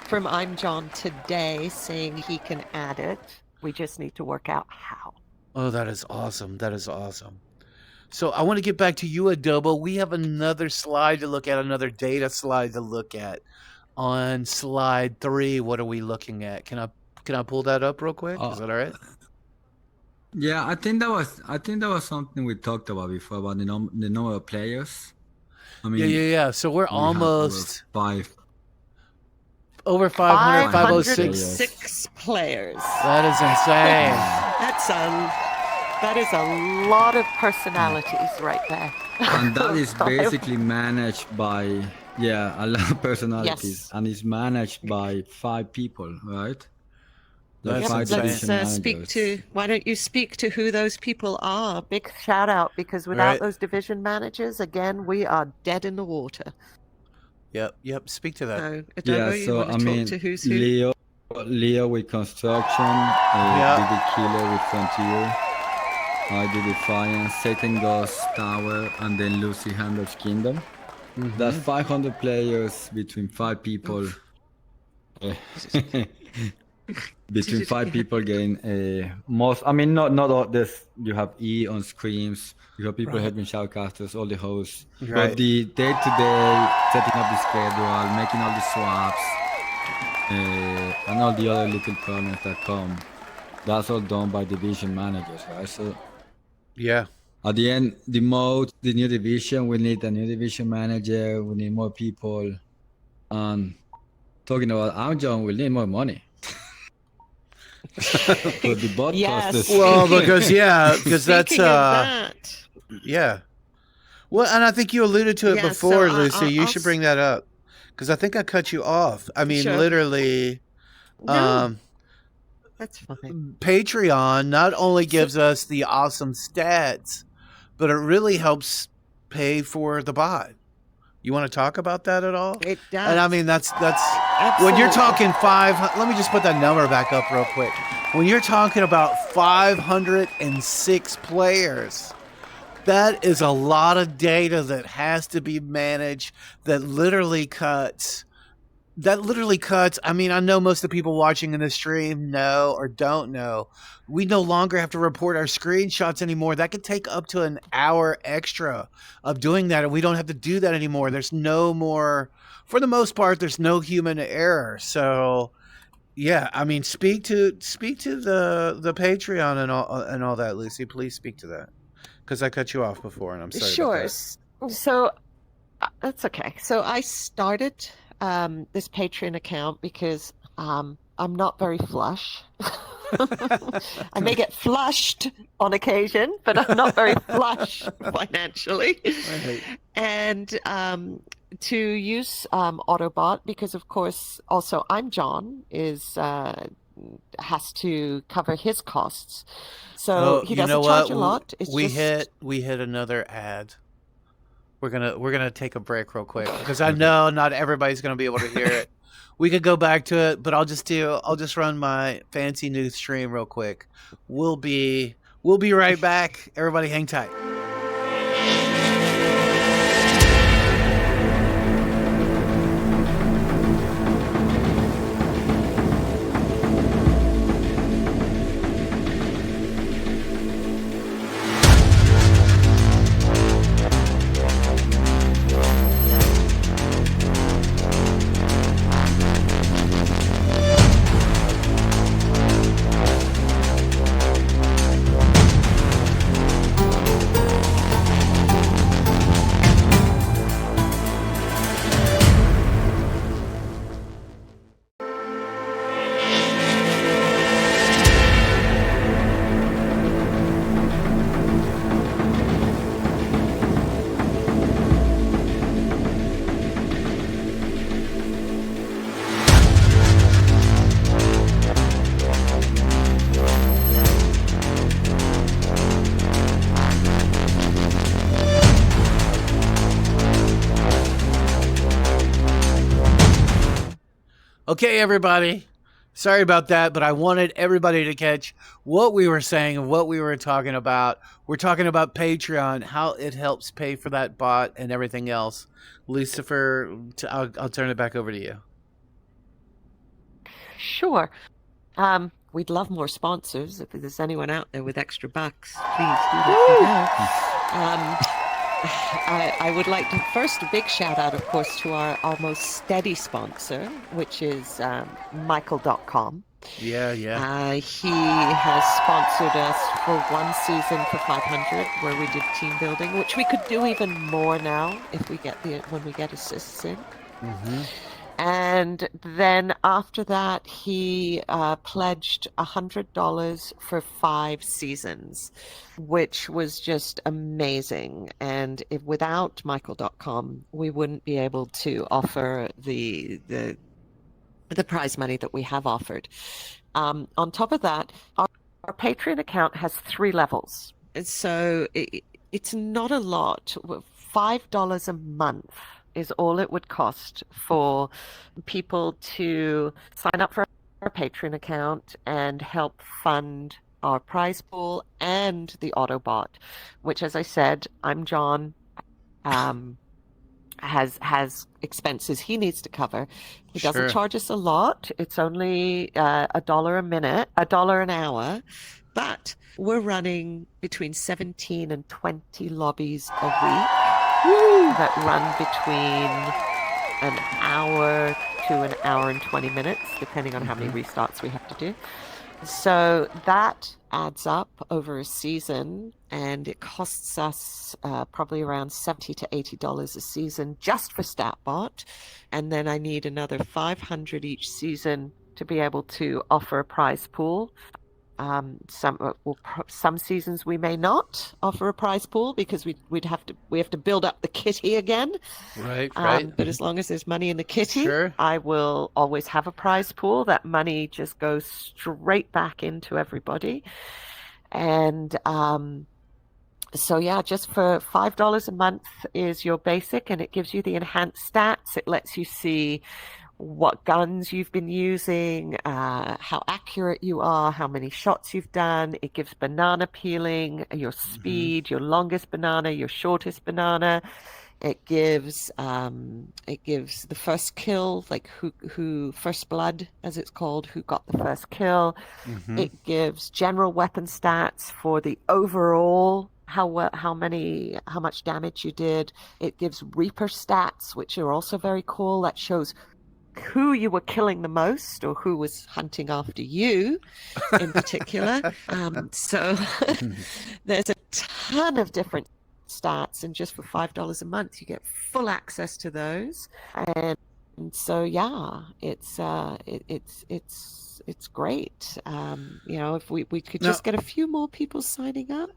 from I'm John today saying he can add it. We just need to work out how. Oh, that is awesome. That is awesome. So I want to get back to you, Adobo. We have another slide to look at, another data slide to look at. On slide 3, what are we looking at? Can I pull that up real quick? Is that all right? Yeah, I think that was something we talked about before about the number of players. I mean, Yeah. So we're almost over 500, 506 6 players. That is insane. That is a lot of personalities right there. And that is basically managed by a lot of personalities, and it's managed by 5 people, right? That's Let's speak to. Why don't you speak to who those people are? Big shout out, because without those division managers, again, we are dead in the water. Yep. Speak to that. So, Adobo, you want to talk to who's who? Leo with construction, Didi Killer with Frontier. I do Defiance, Satan Ghost Tower, and then Lucy handles Kingdom. That's 500 players between 5 people. Between 5 people getting most. I mean, not all this. You have E on screens. You have people helping shoutcasters, all the hosts. But the day-to-day setting up the schedule, making all the swaps, and all the other little problems that come. That's all done by division managers, right? So. Yeah. At the end, the new division, we need a new division manager. We need more people. And talking about I'm John, we need more money. For the broadcasters. Well, because that's yeah. Well, and I think you alluded to it before, so Lucy. You should bring that up because I think I cut you off. I mean, literally. No. That's fine. Patreon not only gives us the awesome stats, but it really helps pay for the bot. You want to talk about that at all? It does. And I mean, that's Absolutely. when you're talking 500. Let me just put that number back up real quick. When you're talking about 506 players, that is a lot of data that has to be managed. That literally cuts. I mean, I know most of the people watching in the stream know or don't know. We no longer have to report our screenshots anymore. That could take up to an hour extra of doing that, and we don't have to do that anymore. There's no more, for the most part, there's no human error. So, yeah, I mean, speak to the Patreon and all that, Lucy. Please speak to that because I cut you off before, and I'm sorry. About that. So that's okay. So I started this Patreon account because I'm not very flush. I may get flushed on occasion, but I'm not very flush financially. Right. And to use Autobot because, of course, also I'm John has to cover his costs, so he doesn't charge a lot. We hit another ad. We're gonna take a break real quick because I know not everybody's gonna be able to hear it. We could go back to it, but I'll just run my fancy new stream real quick. We'll be right back. Everybody hang tight. Okay, everybody. Sorry about that, but I wanted everybody to catch what we were saying and what we were talking about. We're talking about Patreon, how it helps pay for that bot and everything else. Lucyfur, I'll turn it back over to you. Sure. We'd love more sponsors. If there's anyone out there with extra bucks, please do let me know. I would like to first a big shout out, of course, to our most steady sponsor, which is Michael.com. Yeah. He has sponsored us for one season for 500, where we did team building, which we could do even more now if we get when we get assists in. Mm-hmm. And then after that, he pledged $100 for 5 seasons, which was just amazing. And without Michael.com, we wouldn't be able to offer the prize money that we have offered. On top of that, our Patreon account has 3 levels. So it's not a lot. $5 a month is all it would cost for people to sign up for our Patreon account and help fund our prize pool and the Autobot, which, as I said, I'm John, has expenses he needs to cover. He doesn't charge us a lot. It's only $1 a minute, $1 an hour, but we're running between 17 and 20 lobbies a week. That run between an hour to an hour and 20 minutes, depending on how many restarts we have to do. So that adds up over a season, and it costs us probably around $70 to $80 a season just for StatBot. And then I need another 500 each season to be able to offer a prize pool. Some seasons we may not offer a prize pool because we have to build up the kitty again. Right. But as long as there's money in the kitty, I will always have a prize pool. That money just goes straight back into everybody. And so yeah, just for $5 a month is your basic, and it gives you the enhanced stats. It lets you see what guns you've been using, how accurate you are, how many shots you've done. It gives banana peeling, your speed, your longest banana, your shortest banana. It gives the first kill, like who first blood, as it's called, who got the first kill. It gives general weapon stats for the overall how much damage you did. It gives Reaper stats, which are also very cool. That shows who you were killing the most or who was hunting after you in particular. So there's a ton of different stats, and just for $5 a month you get full access to those. And so yeah, it's great. If we could just get a few more people signing up.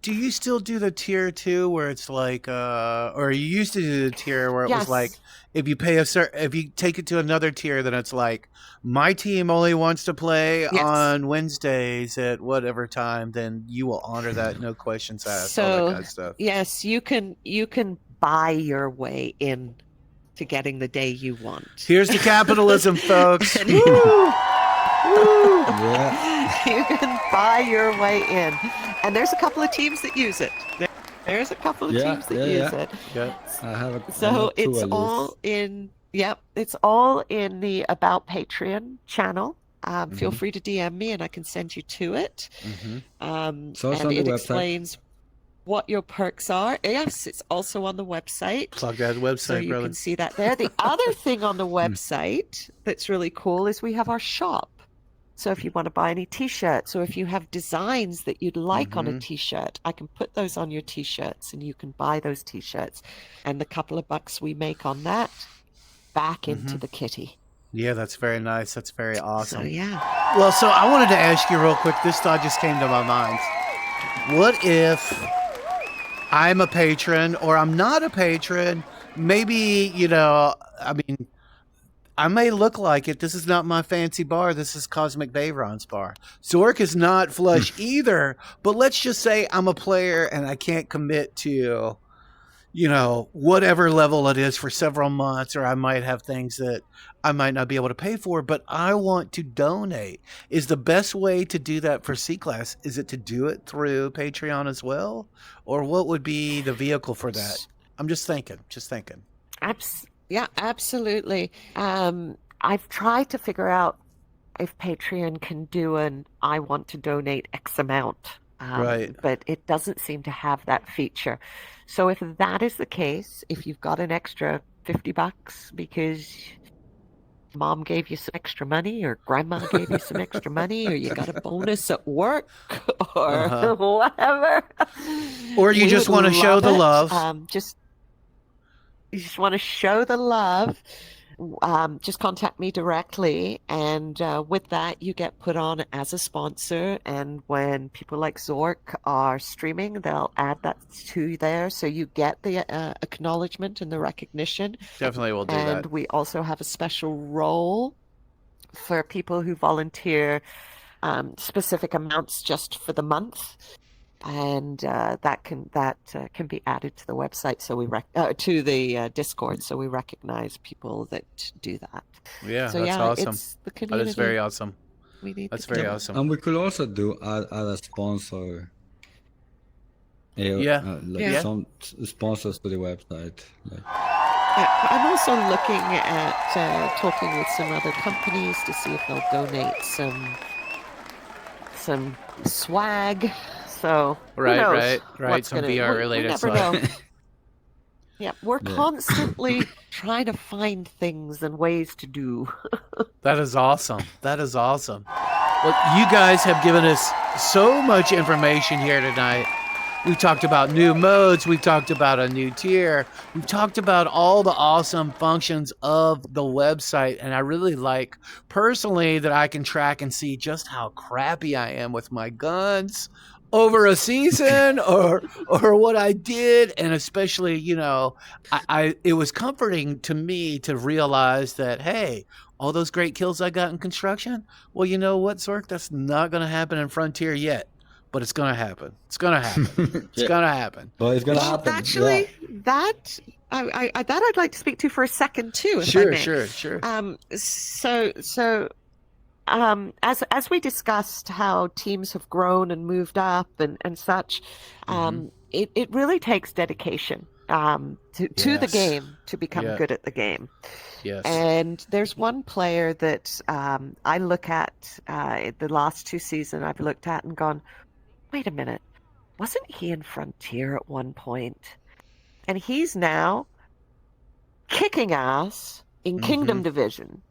Do you still do the tier 2 where it's like or you used to do the tier where it was like if you take it to another tier, then it's like my team only wants to play on Wednesdays at whatever time, then you will honor that, no questions asked, all that kind of stuff. Yes, you can buy your way in to getting the day you want. Here's the capitalism, folks. Yeah. You can buy your way in, and there's a couple of teams that use it. There's a couple of teams that use it. Yeah. It's all in. Yep, it's all in the About Patreon channel. Feel free to DM me, and I can send you to it. So it's and on the it website. Explains what your perks are. Yes, it's also on the website. Plug that website, so you brother. can see that there. The other thing on the website that's really cool is we have our shop. So if you want to buy any t-shirts, or if you have designs that you'd like on a t-shirt, I can put those on your t-shirts, and you can buy those t-shirts. And the couple of bucks we make on that, back into the kitty. Yeah, that's very nice. That's very awesome. So yeah. Well, so I wanted to ask you real quick. This thought just came to my mind. What if I'm a patron, or I'm not a patron? Maybe, I may look like it. This is not my fancy bar. This is Cosmic Bayron's bar. Zork is not flush either. But let's just say I'm a player and I can't commit to, whatever level it is for several months, or I might have things that I might not be able to pay for, but I want to donate. Is the best way to do that for C-Class, is it to do it through Patreon as well? Or what would be the vehicle for that? I'm just thinking. Yeah, absolutely. I've tried to figure out if Patreon can do an I want to donate X amount. Right. But it doesn't seem to have that feature. So if that is the case, if you've got an extra $50 because mom gave you some extra money or grandma gave you some extra money or you got a bonus at work or whatever. Or you just want to show the love. You just want to show the love. Just contact me directly, and with that you get put on as a sponsor, and when people like Zork are streaming, they'll add that to there, so you get the acknowledgement and the recognition. Definitely will do that. And we also have a special role for people who volunteer specific amounts just for the month. And that can be added to the website, so we to the Discord, so we recognize people that do that. Yeah, so that's awesome. It's the community. That is very awesome. That's very awesome. And we could also do add a sponsor. Some sponsors to the website. I'm also looking at talking with some other companies to see if they'll donate some swag. So right. Some VR related stuff. Yeah, we're constantly trying to find things and ways to do. That is awesome. Well, you guys have given us so much information here tonight. We talked about new modes. We talked about a new tier. We've talked about all the awesome functions of the website. And I really like, personally, that I can track and see just how crappy I am with my guns over a season or what I did. And especially, it was comforting to me to realize that, hey, all those great kills I got in construction, well, you know what, Zork? That's not going to happen in Frontier yet. But it's going to happen. It's going to happen. It's going to happen. Well, it's going to happen. Actually, that I'd like to speak to for a second too. If Sure. As we discussed how teams have grown and moved up and such, it really takes dedication to the game to become good at the game. Yes. And there's one player that I look at the last 2 seasons I've looked at and gone, wait a minute, wasn't he in Frontier at one point? And he's now kicking ass in Kingdom Division.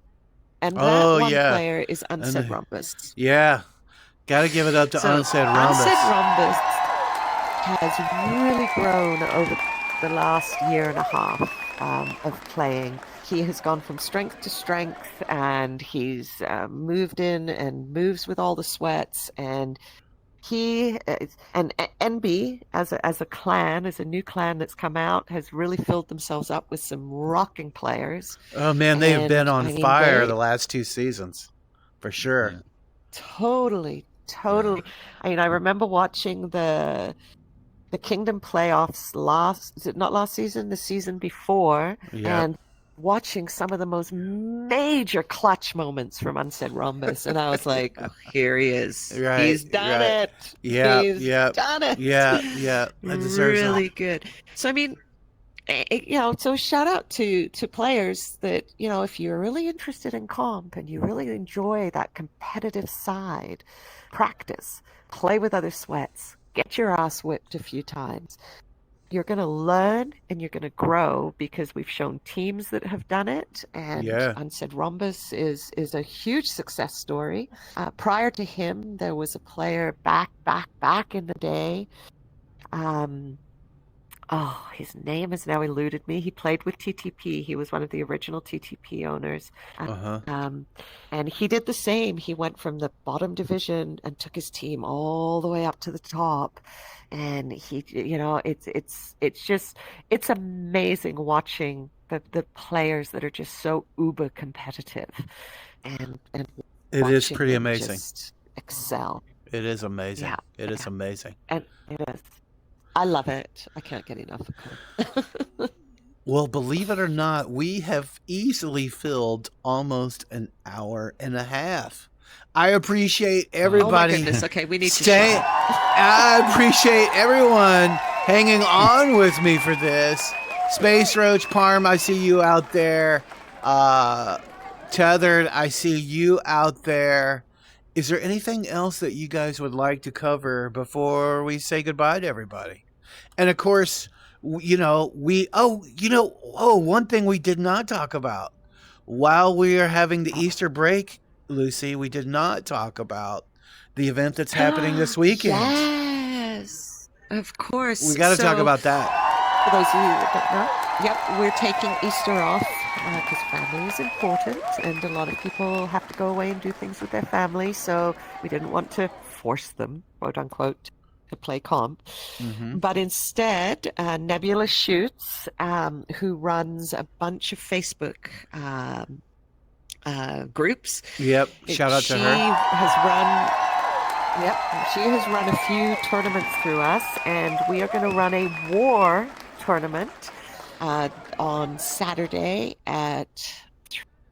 And that player is Unsaid Rumpus. Yeah. Got to give it up to Unsaid Rumpus. Unsaid Rumpus has really grown over the last year and a half of playing. He has gone from strength to strength, and he's moved in and moves with all the sweats, and he and NB as a clan, as a new clan that's come out, has really filled themselves up with some rocking players. Oh man, they've been on fire the last 2 seasons, for sure. Yeah. Totally. I remember watching the Kingdom playoffs the season before, and watching some of the most major clutch moments from Unsaid Rumpus, and I was like, oh, here he is. He's done it. He's done it. Yeah. That deserves really good. So I mean, so shout out to players that, if you're really interested in comp and you really enjoy that competitive side, practice, play with other sweats, get your ass whipped a few times. You're going to learn and you're going to grow, because we've shown teams that have done it. And Unsaid Rumpus is a huge success story. Prior to him, there was a player back in the day. His name has now eluded me. He played with TTP. He was one of the original TTP owners. And he did the same. He went from the bottom division and took his team all the way up to the top. And he, it's amazing watching the players that are just so uber competitive, and it is pretty amazing. Just excel. It is amazing. It is amazing. And it is. I love it. I can't get enough of Comp. Well, believe it or not, we have easily filled almost an hour and a half. I appreciate everybody. Oh my goodness. Okay, we need to stay. shut. I appreciate everyone hanging on with me for this. Space Roach Parm, I see you out there. Tethered, I see you out there. Is there anything else that you guys would like to cover before we say goodbye to everybody? And of course, one thing we did not talk about while we are having the Easter break, Lucy, we did not talk about the event that's happening this weekend. Yes, of course. We got to talk about that. For those of you that don't know, yep, we're taking Easter off because family is important, and a lot of people have to go away and do things with their family, so we didn't want to force them, quote unquote, to play Comp. Mm-hmm. But instead, Nebula Shoots, who runs a bunch of Facebook groups. Yep, shout out to her. She has run a few tournaments through us, and we are going to run a war tournament on Saturday at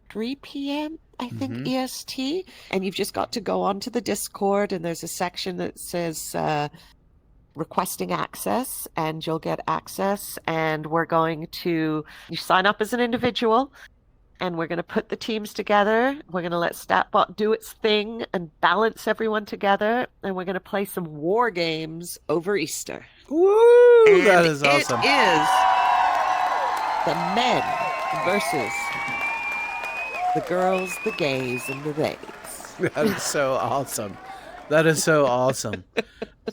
3 p.m. I think EST, and you've just got to go onto the Discord, and there's a section that says requesting access, and you'll get access, and you sign up as an individual, and we're going to put the teams together. We're going to let StatBot do its thing and balance everyone together, and we're going to play some war games over Easter. Woo! And that is awesome. It is the men versus the girls, the gays, and the theys. That is so awesome. That is so awesome.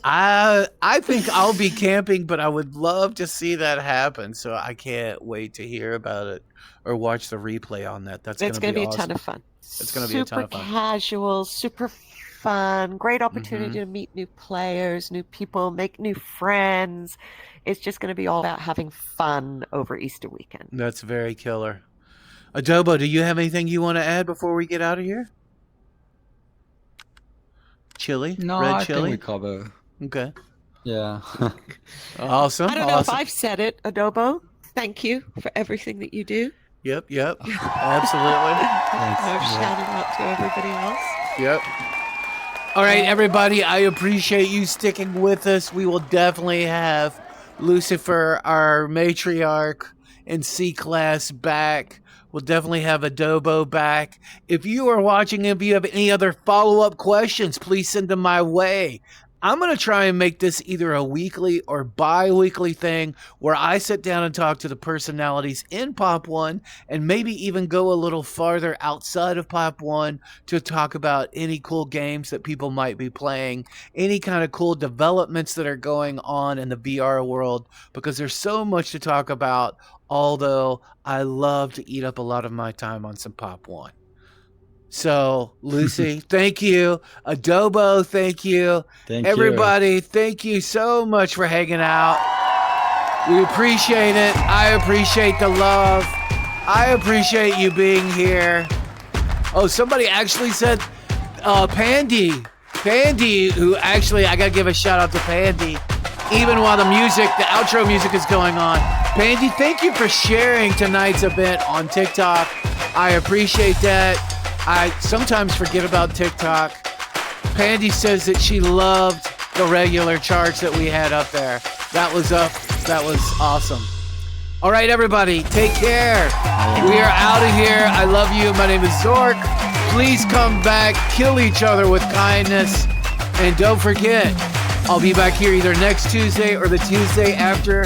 I think I'll be camping, but I would love to see that happen. So I can't wait to hear about it or watch the replay on that. It's going to be awesome. A ton of fun. It's going to be a ton of fun. Super casual, super fun, great opportunity to meet new players, new people, make new friends. It's just going to be all about having fun over Easter weekend. That's very killer. Adobo, do you have anything you want to add before we get out of here? Chili? No, Red I chili? think we cover. Okay. Yeah. Awesome. I don't know if I've said it, Adobo. Thank you for everything that you do. Yep. Absolutely. Shouting out to everybody else. Yep. All right, everybody. I appreciate you sticking with us. We will definitely have Lucyfur, our matriarch, and C-Class back. We'll definitely have Adobo back. If you are watching, if you have any other follow-up questions, please send them my way. I'm going to try and make this either a weekly or bi-weekly thing where I sit down and talk to the personalities in Pop 1 and maybe even go a little farther outside of Pop 1 to talk about any cool games that people might be playing, any kind of cool developments that are going on in the VR world, because there's so much to talk about, although I love to eat up a lot of my time on some Pop 1. So, Lucy, thank you. Adobo, thank you. Thank Everybody, thank you so much for hanging out. We appreciate it. I appreciate the love. I appreciate you being here. Oh, somebody actually said Pandy. Pandy, who actually, I got to give a shout out to Pandy. Even while the outro music is going on. Pandy, thank you for sharing tonight's event on TikTok. I appreciate that. I sometimes forget about TikTok. Pandy says that she loved the regular charts that we had up there. That was awesome. All right, everybody, take care. We are out of here. I love you. My name is Zork. Please come back, kill each other with kindness, and don't forget, I'll be back here either next Tuesday or the Tuesday after.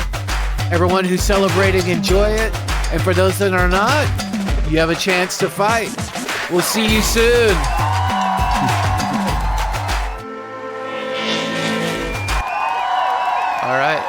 Everyone who's celebrating, enjoy it. And for those that are not, you have a chance to fight. We'll see you soon. All right.